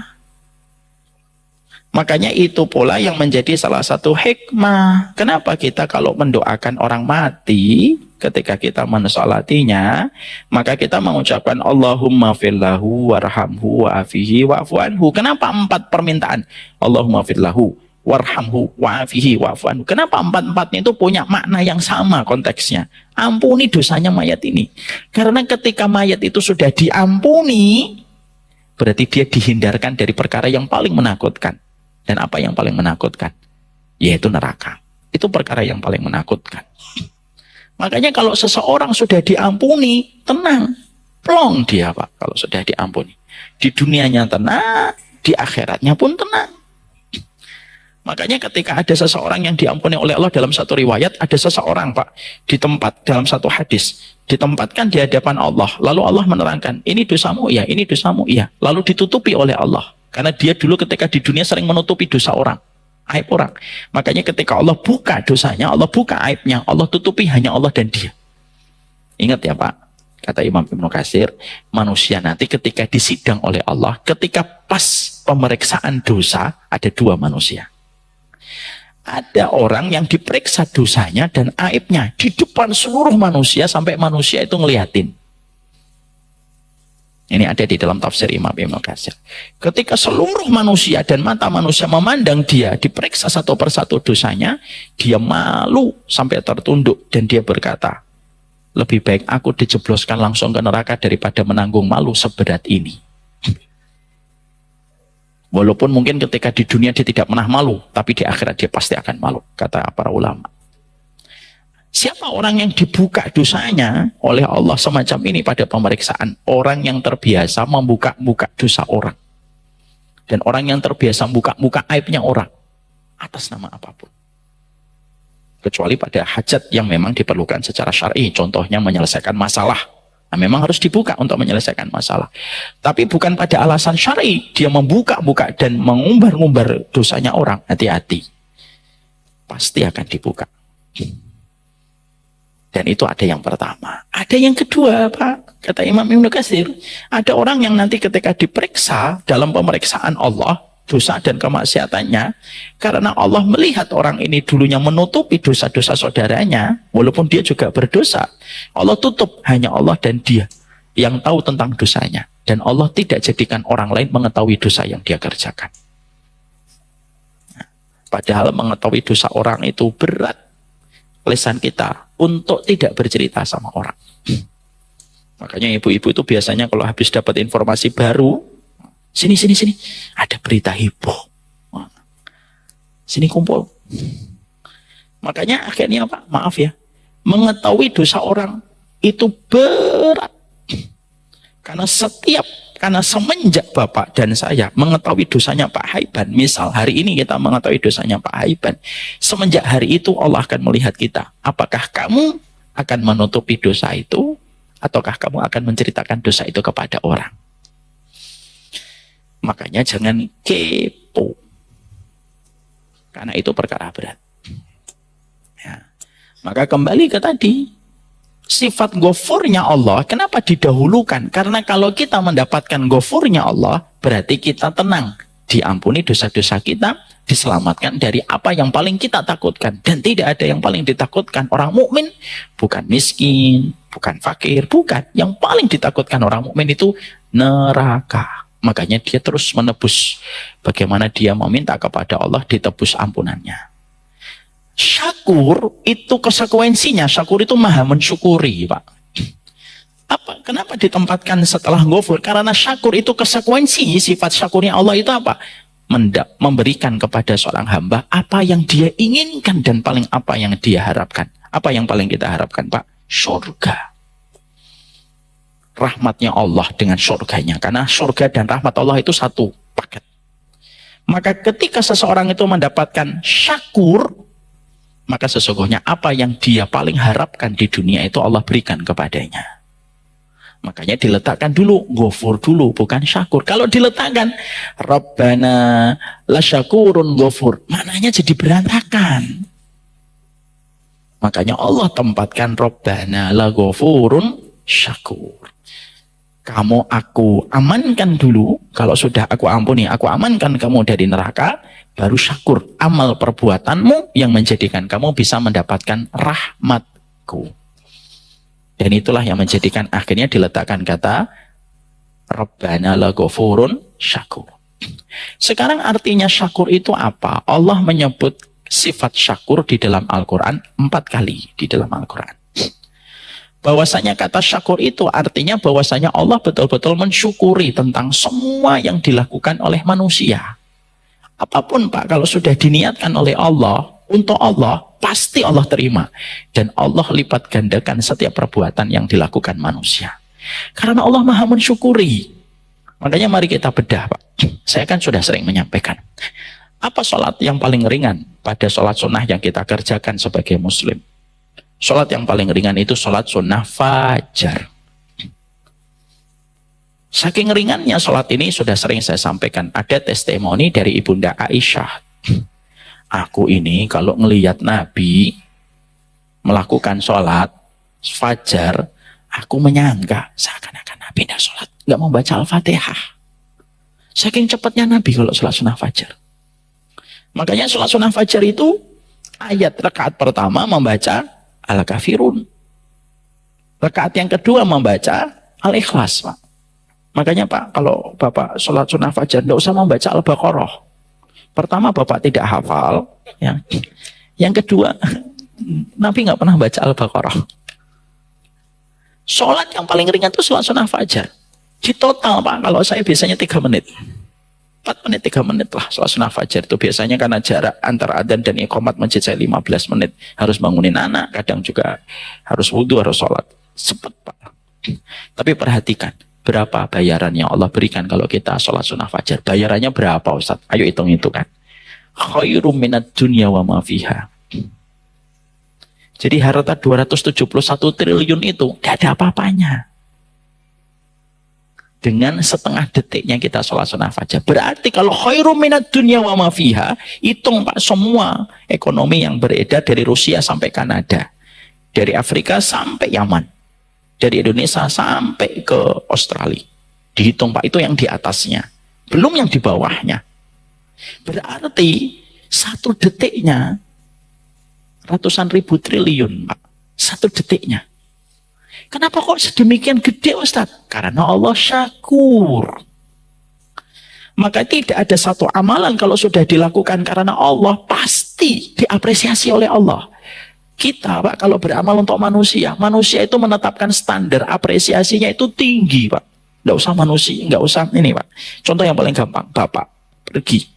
Makanya itu pula yang menjadi salah satu hikmah. Kenapa kita kalau mendoakan orang mati, ketika kita mensolatinya, maka kita mengucapkan Allahumma firlahu warhamhu wa'afihi wa'afu anhu. Kenapa 4 permintaan? Allahumma firlahu warhamhu wa'afihi wa'afu anhu. Kenapa 4-4-nya itu punya makna yang sama konteksnya? Ampuni dosanya mayat ini. Karena ketika mayat itu sudah diampuni, berarti dia dihindarkan dari perkara yang paling menakutkan. Dan apa yang paling menakutkan? Yaitu neraka. Itu perkara yang paling menakutkan. Makanya kalau seseorang sudah diampuni, tenang. Plong dia, Pak, kalau sudah diampuni. Di dunianya tenang, di akhiratnya pun tenang. Makanya ketika ada seseorang yang diampuni oleh Allah dalam satu riwayat, ada seseorang, Pak, di tempat dalam satu hadis, ditempatkan di hadapan Allah. Lalu Allah menerangkan, ini dosamu ya, ini dosamu ya. Lalu ditutupi oleh Allah. Karena dia dulu ketika di dunia sering menutupi dosa orang, aib orang. Makanya ketika Allah buka dosanya, Allah buka aibnya, Allah tutupi hanya Allah dan dia. Ingat ya Pak, kata Imam Ibnu Katsir, manusia nanti ketika disidang oleh Allah, ketika pas pemeriksaan dosa, ada 2 manusia. Ada orang yang diperiksa dosanya dan aibnya di depan seluruh manusia sampai manusia itu ngeliatin. Ini ada di dalam tafsir Imam Ibnu Katsir. Ketika seluruh manusia dan mata manusia memandang dia, diperiksa satu persatu dosanya, dia malu sampai tertunduk dan dia berkata, lebih baik aku dijebloskan langsung ke neraka daripada menanggung malu seberat ini. Walaupun mungkin ketika di dunia dia tidak pernah malu, tapi di akhirat dia pasti akan malu, kata para ulama. Siapa orang yang dibuka dosanya oleh Allah semacam ini pada pemeriksaan? Orang yang terbiasa membuka-buka dosa orang. Dan orang yang terbiasa membuka-buka aibnya orang. Atas nama apapun. Kecuali pada hajat yang memang diperlukan secara syar'i. Contohnya menyelesaikan masalah. Nah, memang harus dibuka untuk menyelesaikan masalah. Tapi bukan pada alasan syar'i. Dia membuka-buka dan mengumbar-ngumbar dosanya orang. Hati-hati. Pasti akan dibuka. Dan itu ada yang pertama. Ada yang kedua, Pak. Kata Imam Ibnu Katsir, ada orang yang nanti ketika diperiksa dalam pemeriksaan Allah, dosa dan kemaksiatannya, karena Allah melihat orang ini dulunya menutupi dosa-dosa saudaranya, walaupun dia juga berdosa, Allah tutup, hanya Allah dan dia yang tahu tentang dosanya. Dan Allah tidak jadikan orang lain mengetahui dosa yang dia kerjakan. Padahal mengetahui dosa orang itu berat. Lisan kita untuk tidak bercerita sama orang. Makanya ibu-ibu itu biasanya kalau habis dapat informasi baru, sini, ada berita heboh. Sini kumpul. Makanya akhirnya Pak, maaf ya, mengetahui dosa orang itu berat. Karena semenjak Bapak dan saya mengetahui dosanya Pak Haiban, misal hari ini kita mengetahui dosanya Pak Haiban, semenjak hari itu Allah akan melihat kita. Apakah kamu akan menutupi dosa itu, ataukah kamu akan menceritakan dosa itu kepada orang? Makanya jangan kepo. Karena itu perkara berat. Ya. Maka kembali ke tadi, sifat Ghafurnya Allah, kenapa didahulukan? Karena kalau kita mendapatkan Ghafurnya Allah, berarti kita tenang. Diampuni dosa-dosa kita, diselamatkan dari apa yang paling kita takutkan. Dan tidak ada yang paling ditakutkan orang mukmin, bukan miskin, bukan fakir, bukan. Yang paling ditakutkan orang mukmin itu neraka. Makanya dia terus menebus. Bagaimana dia meminta kepada Allah ditebus ampunannya. Syakur itu konsekuensinya. Syakur itu maha mensyukuri, Pak. Kenapa ditempatkan setelah ghafur? Karena syakur itu konsekuensi. Sifat syakurnya Allah itu apa? Memberikan kepada seorang hamba apa yang dia inginkan dan paling apa yang dia harapkan. Apa yang paling kita harapkan, Pak? Surga. Rahmatnya Allah dengan surganya. Karena surga dan rahmat Allah itu satu paket. Maka ketika seseorang itu mendapatkan syakur, maka sesungguhnya apa yang dia paling harapkan di dunia itu Allah berikan kepadanya. Makanya diletakkan dulu, ghafur dulu, bukan syakur. Kalau diletakkan, Rabbana la syakurun ghafur, maknanya jadi berantakan. Makanya Allah tempatkan Rabbana la ghafurun syakur. Kamu aku amankan dulu, kalau sudah aku ampuni, aku amankan kamu dari neraka, baru syakur amal perbuatanmu yang menjadikan kamu bisa mendapatkan rahmatku. Dan itulah yang menjadikan akhirnya diletakkan kata Rabbana la ghafurun syakur. Sekarang artinya syakur itu apa? Allah menyebut sifat syakur di dalam Al-Quran 4 kali di dalam Al-Quran. Bahwasanya kata syakur itu artinya bahwasanya Allah betul-betul mensyukuri tentang semua yang dilakukan oleh manusia. Apapun Pak, kalau sudah diniatkan oleh Allah, untuk Allah, pasti Allah terima. Dan Allah lipat gandakan setiap perbuatan yang dilakukan manusia. Karena Allah maha mensyukuri. Makanya mari kita bedah, Pak. Saya kan sudah sering menyampaikan. Apa sholat yang paling ringan pada sholat sunnah yang kita kerjakan sebagai muslim? Sholat yang paling ringan itu sholat sunnah fajar. Saking ringannya sholat ini sudah sering saya sampaikan. Ada testimoni dari Ibunda Aisyah. Aku ini kalau ngelihat Nabi melakukan sholat fajar, aku menyangka seakan-akan Nabi tidak sholat, nggak mau baca Al-Fatihah. Saking cepatnya Nabi kalau sholat sunnah fajar. Makanya sholat sunnah fajar itu ayat rakaat pertama membaca Al-Kafirun. Rakaat yang kedua membaca Al-Ikhlas, Pak. Makanya Pak, kalau Bapak sholat sunnah fajar tidak usah membaca Al-Baqarah. Pertama Bapak tidak hafal, ya. Yang kedua Nabi nggak pernah baca Al-Baqarah. Sholat yang paling ringan itu sholat sunnah fajar. Di total Pak, kalau saya biasanya 3 menit. 4 menit, 3 menit lah sholat sunnah fajar itu biasanya karena jarak antara adzan dan iqamat masjid saya 15 menit. Harus bangunin anak, kadang juga harus wudhu, harus sholat. Cepat Pak. Tapi perhatikan, berapa bayaran yang Allah berikan kalau kita sholat sunnah fajar? Bayarannya berapa Ustaz? Ayo hitung-hitungan. Khairum minad dunya wa ma fiha. Jadi harta 271 triliun itu tidak ada apa-apanya. Dengan setengah detiknya kita sholat sunnah fajar. Berarti kalau khairum minad dunya wa ma fiha, hitung Pak semua ekonomi yang beredar dari Rusia sampai Kanada. Dari Afrika sampai Yaman. Dari Indonesia sampai ke Australia. Dihitung Pak, itu yang di atasnya. Belum yang di bawahnya. Berarti 1 detiknya ratusan ribu triliun Pak. 1 detiknya. Kenapa kok sedemikian gede Ustaz? Karena Allah syakur. Maka tidak ada satu amalan kalau sudah dilakukan karena Allah pasti diapresiasi oleh Allah. Kita Pak kalau beramal untuk manusia, manusia itu menetapkan standar apresiasinya itu tinggi Pak. Nggak usah manusia, nggak usah ini Pak. Contoh yang paling gampang, Bapak pergi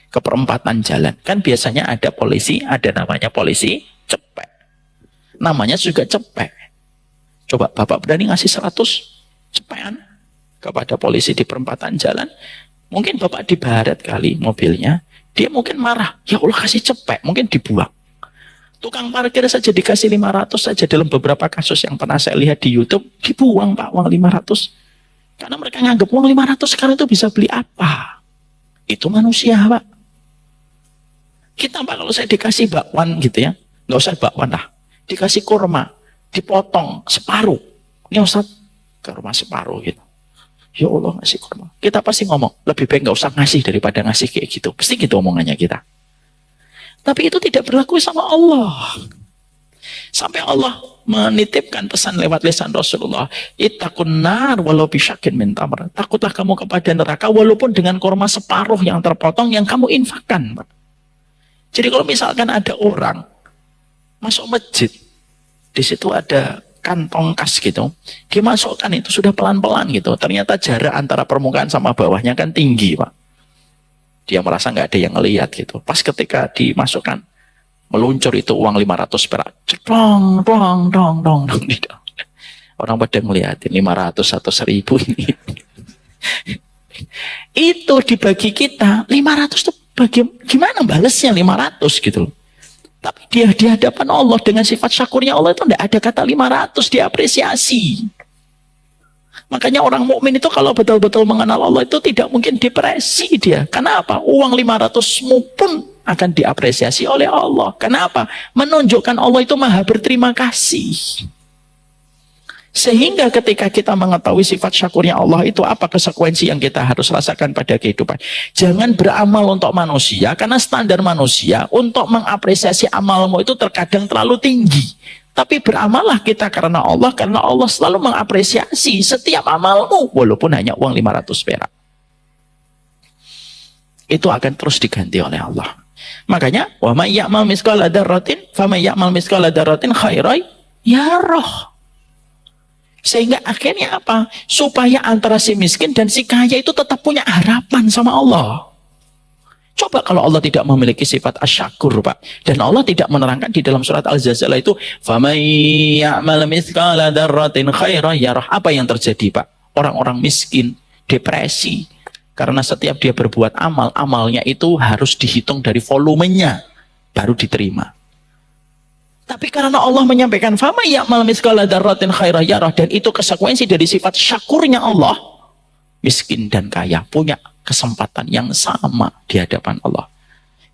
ke perempatan jalan. Kan biasanya ada polisi, ada namanya polisi cepek. Namanya juga cepek. Coba Bapak berani ngasih 100 cepekan kepada polisi di perempatan jalan. Mungkin Bapak dibaret kali mobilnya. Dia mungkin marah. Ya Allah kasih cepek. Mungkin dibuang. Tukang parkir saja dikasih 500 saja dalam beberapa kasus yang pernah saya lihat di YouTube. Dibuang Pak uang 500. Karena mereka nganggap uang 500 sekarang itu bisa beli apa. Itu manusia Pak. Kita Pak kalau saya dikasih bakwan gitu ya. Nggak usah bakwan lah. Dikasih kurma. Dipotong separuh. Ini Ustaz ke rumah separuh gitu. Ya Allah ngasih kurma. Kita pasti ngomong, lebih baik nggak usah ngasih daripada ngasih kayak gitu. Pasti gitu omongannya kita. Tapi itu tidak berlaku sama Allah. Sampai Allah menitipkan pesan lewat lisan Rasulullah, ittaqun nar walau bisyakin min tamr. Takutlah kamu kepada neraka walaupun dengan kurma separuh yang terpotong yang kamu infakkan. Jadi kalau misalkan ada orang masuk masjid, di situ ada kantong kas gitu, dimasukkan itu sudah pelan-pelan gitu. Ternyata jarak antara permukaan sama bawahnya kan tinggi, Pak. Dia merasa nggak ada yang ngelihat gitu. Pas ketika dimasukkan, meluncur itu uang 500 perak. Dong, dong, dong, dong, dong. Orang pada ngeliatin 500 atau 1000 ini. Itu dibagi kita, 500 itu gimana balesnya 500 gitu. Tapi dia di hadapan Allah dengan sifat syakurnya Allah itu tidak ada kata 500 diapresiasi. Makanya orang mukmin itu kalau betul-betul mengenal Allah itu tidak mungkin depresi dia. Kenapa? Uang 500mu pun akan diapresiasi oleh Allah. Kenapa? Menunjukkan Allah itu maha berterima kasih. Sehingga ketika kita mengetahui sifat syakurnya Allah itu apa konsekuensi yang kita harus rasakan pada kehidupan. Jangan beramal untuk manusia, karena standar manusia untuk mengapresiasi amalmu itu terkadang terlalu tinggi. Tapi beramallah kita karena Allah selalu mengapresiasi setiap amalmu, walaupun hanya uang 500 perak. Itu akan terus diganti oleh Allah. Makanya, wa may ya'mal mithqala dzarratin, fa may ya'mal mithqala dzarratin khairan yarah. Sehingga akhirnya apa? Supaya antara si miskin dan si kaya itu tetap punya harapan sama Allah. Coba kalau Allah tidak memiliki sifat asyakur, Pak. Dan Allah tidak menerangkan di dalam surat Al-Zalzalah itu, فَمَنْ يَعْمَلْ مِثْقَالَ ذَرَّةٍ خَيْرًا يَرَهُ. Apa yang terjadi, Pak? Orang-orang miskin, depresi. Karena setiap dia berbuat amal, amalnya itu harus dihitung dari volumenya, baru diterima. Tapi karena Allah menyampaikan, فَمَنْ يَعْمَلْ مِثْقَالَ ذَرَّةٍ خَيْرًا يَرَهُ. Dan itu konsekuensi dari sifat syakurnya Allah. Miskin dan kaya punya kesempatan yang sama di hadapan Allah.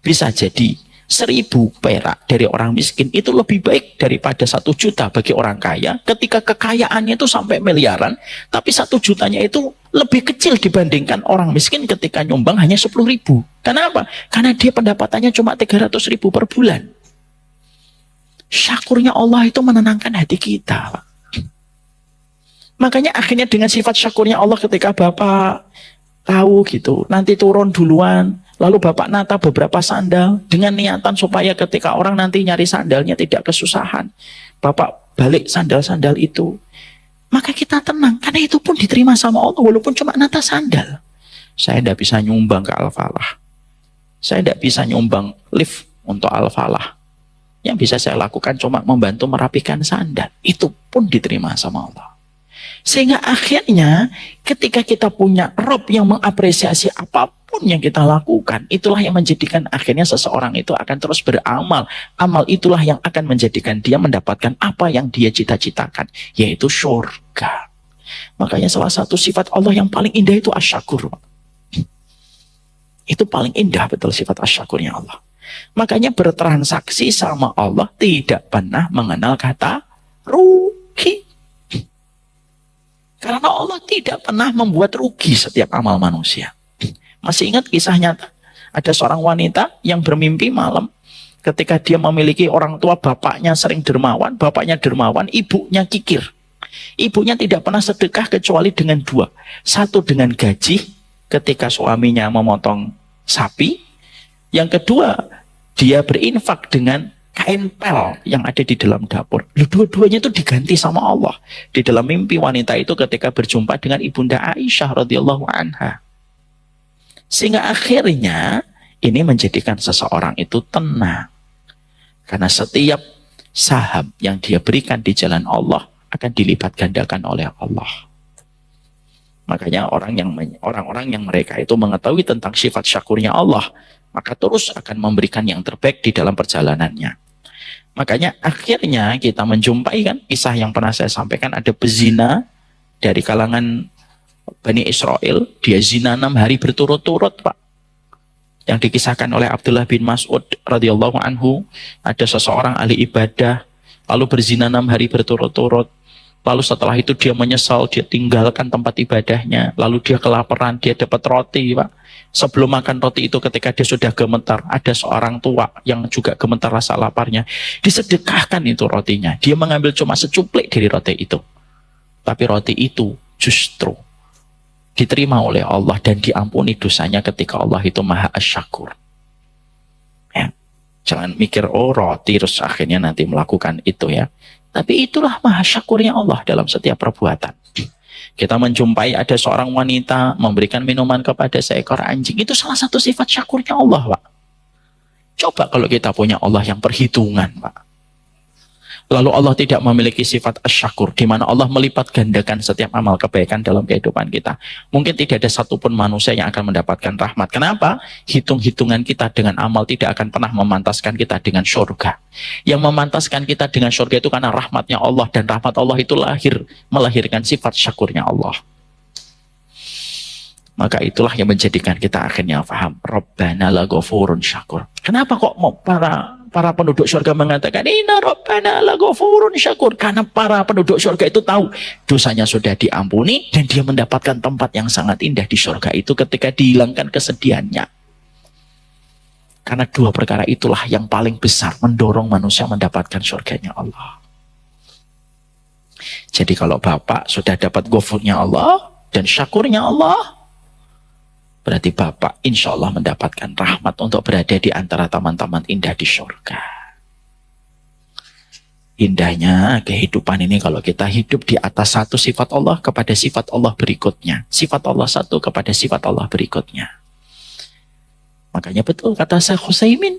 Bisa jadi 1000 perak dari orang miskin itu lebih baik daripada 1 juta bagi orang kaya, ketika kekayaannya itu sampai miliaran, tapi 1 jutanya itu lebih kecil dibandingkan orang miskin ketika nyumbang hanya 10.000. Kenapa? Karena dia pendapatannya cuma 300.000 per bulan. Syakurnya Allah itu menenangkan hati kita, Pak. Makanya akhirnya dengan sifat syakurnya Allah ketika Bapak tahu gitu, nanti turun duluan, lalu Bapak nata beberapa sandal dengan niatan supaya ketika orang nanti nyari sandalnya tidak kesusahan, Bapak balik sandal-sandal itu, maka kita tenang, karena itu pun diterima sama Allah walaupun cuma nata sandal. Saya tidak bisa nyumbang ke Al-Falah, saya tidak bisa nyumbang lift untuk Al-Falah. Yang bisa saya lakukan cuma membantu merapikan sandal, itu pun diterima sama Allah. Sehingga akhirnya ketika kita punya Rob yang mengapresiasi apapun yang kita lakukan, itulah yang menjadikan akhirnya seseorang itu akan terus beramal. Amal itulah yang akan menjadikan dia mendapatkan apa yang dia cita-citakan, yaitu surga. Makanya salah satu sifat Allah yang paling indah itu asyakur. Itu paling indah betul sifat asyakurnya Allah. Makanya bertransaksi sama Allah tidak pernah mengenal kata rugi. Karena Allah tidak pernah membuat rugi setiap amal manusia. Masih ingat kisah nyata? Ada seorang wanita yang bermimpi malam ketika dia memiliki orang tua, bapaknya sering dermawan, bapaknya dermawan, ibunya kikir. Ibunya tidak pernah sedekah kecuali dengan 2. Satu dengan gaji ketika suaminya memotong sapi. Yang kedua, dia berinfak dengan kain pel yang ada di dalam dapur. Dua-duanya itu diganti sama Allah. Di dalam mimpi wanita itu ketika berjumpa dengan Ibunda Aisyah radhiyallahu anha. Sehingga akhirnya ini menjadikan seseorang itu tenang. Karena setiap saham yang dia berikan di jalan Allah akan dilipat gandakan oleh Allah. Makanya orang-orang yang mereka itu mengetahui tentang sifat syakurnya Allah, maka terus akan memberikan yang terbaik di dalam perjalanannya. Makanya akhirnya kita menjumpai kan kisah yang pernah saya sampaikan, ada pezina dari kalangan Bani Israel, dia zina 6 hari berturut-turut, Pak. Yang dikisahkan oleh Abdullah bin Mas'ud radhiyallahu anhu, ada seseorang ahli ibadah lalu berzina 6 hari berturut-turut. Lalu setelah itu dia menyesal, dia tinggalkan tempat ibadahnya. Lalu dia kelaparan, dia dapat roti, Pak. Sebelum makan roti itu ketika dia sudah gemetar, ada seorang tua yang juga gemetar rasa laparnya. Disedekahkan itu rotinya. Dia mengambil cuma secuplik dari roti itu. Tapi roti itu justru diterima oleh Allah dan diampuni dosanya ketika Allah itu Maha Asyakur. Ya. Jangan mikir, oh roti terus akhirnya nanti melakukan itu ya. Tapi itulah Maha Syakurnya Allah dalam setiap perbuatan. Kita menjumpai ada seorang wanita memberikan minuman kepada seekor anjing. Itu salah satu sifat syakurnya Allah, Pak. Coba kalau kita punya Allah yang perhitungan, Pak. Lalu Allah tidak memiliki sifat asyakur, di mana Allah melipat gandakan setiap amal kebaikan dalam kehidupan kita. Mungkin tidak ada satupun manusia yang akan mendapatkan rahmat. Kenapa? Hitung-hitungan kita dengan amal tidak akan pernah memantaskan kita dengan surga. Yang memantaskan kita dengan surga itu karena rahmatnya Allah, dan rahmat Allah itu melahirkan sifat syakurnya Allah. Maka itulah yang menjadikan kita akhirnya paham. Rabbana la ghafurun syakur. Kenapa kok para penduduk surga mengatakan inna rabbana la ghafurun syakur? Karena para penduduk surga itu tahu dosanya sudah diampuni dan dia mendapatkan tempat yang sangat indah di surga itu ketika dihilangkan kesedihannya. Karena dua perkara itulah yang paling besar mendorong manusia mendapatkan surganya Allah. Jadi kalau Bapak sudah dapat ghafurnya Allah dan syakurnya Allah, berarti Bapak insya Allah mendapatkan rahmat untuk berada di antara taman-taman indah di surga. Indahnya kehidupan ini kalau kita hidup di atas satu sifat Allah kepada sifat Allah berikutnya. Sifat Allah satu kepada sifat Allah berikutnya. Makanya betul kata Syekh Utsaimin,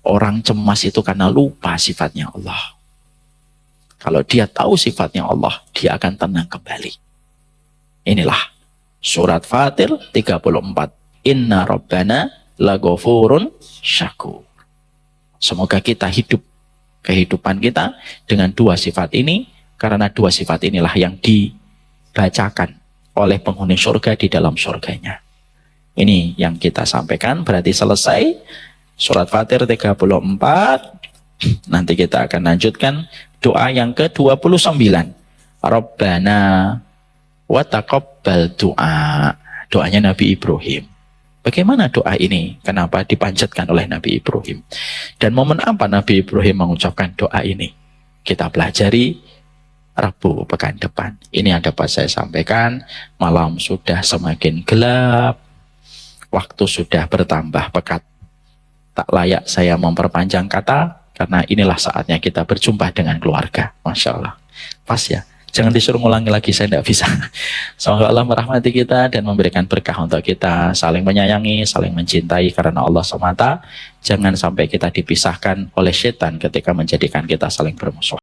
orang cemas itu karena lupa sifatnya Allah. Kalau dia tahu sifatnya Allah, dia akan tenang kembali. Inilah Surat Fatir 34. Inna Rabbana laghafurun syakur. Semoga kita hidup kehidupan kita dengan dua sifat ini, karena dua sifat inilah yang dibacakan oleh penghuni surga di dalam surganya. Ini yang kita sampaikan, berarti selesai Surat Fatir 34. Nanti kita akan lanjutkan doa yang ke-29. Rabbana wa taqabbal doa. Doanya Nabi Ibrahim. Bagaimana doa ini? Kenapa dipanjatkan oleh Nabi Ibrahim? Dan momen apa Nabi Ibrahim mengucapkan doa ini? Kita pelajari Rabu pekan depan. Ini yang dapat saya sampaikan. Malam sudah semakin gelap. Waktu sudah bertambah pekat. Tak layak saya memperpanjang kata, karena inilah saatnya kita berjumpa dengan keluarga. Masya Allah. Pas ya? Jangan disuruh ngulangi lagi, saya tidak bisa. Semoga Allah merahmati kita dan memberikan berkah untuk kita saling menyayangi, saling mencintai karena Allah semata. Jangan sampai kita dipisahkan oleh setan ketika menjadikan kita saling bermusuhan.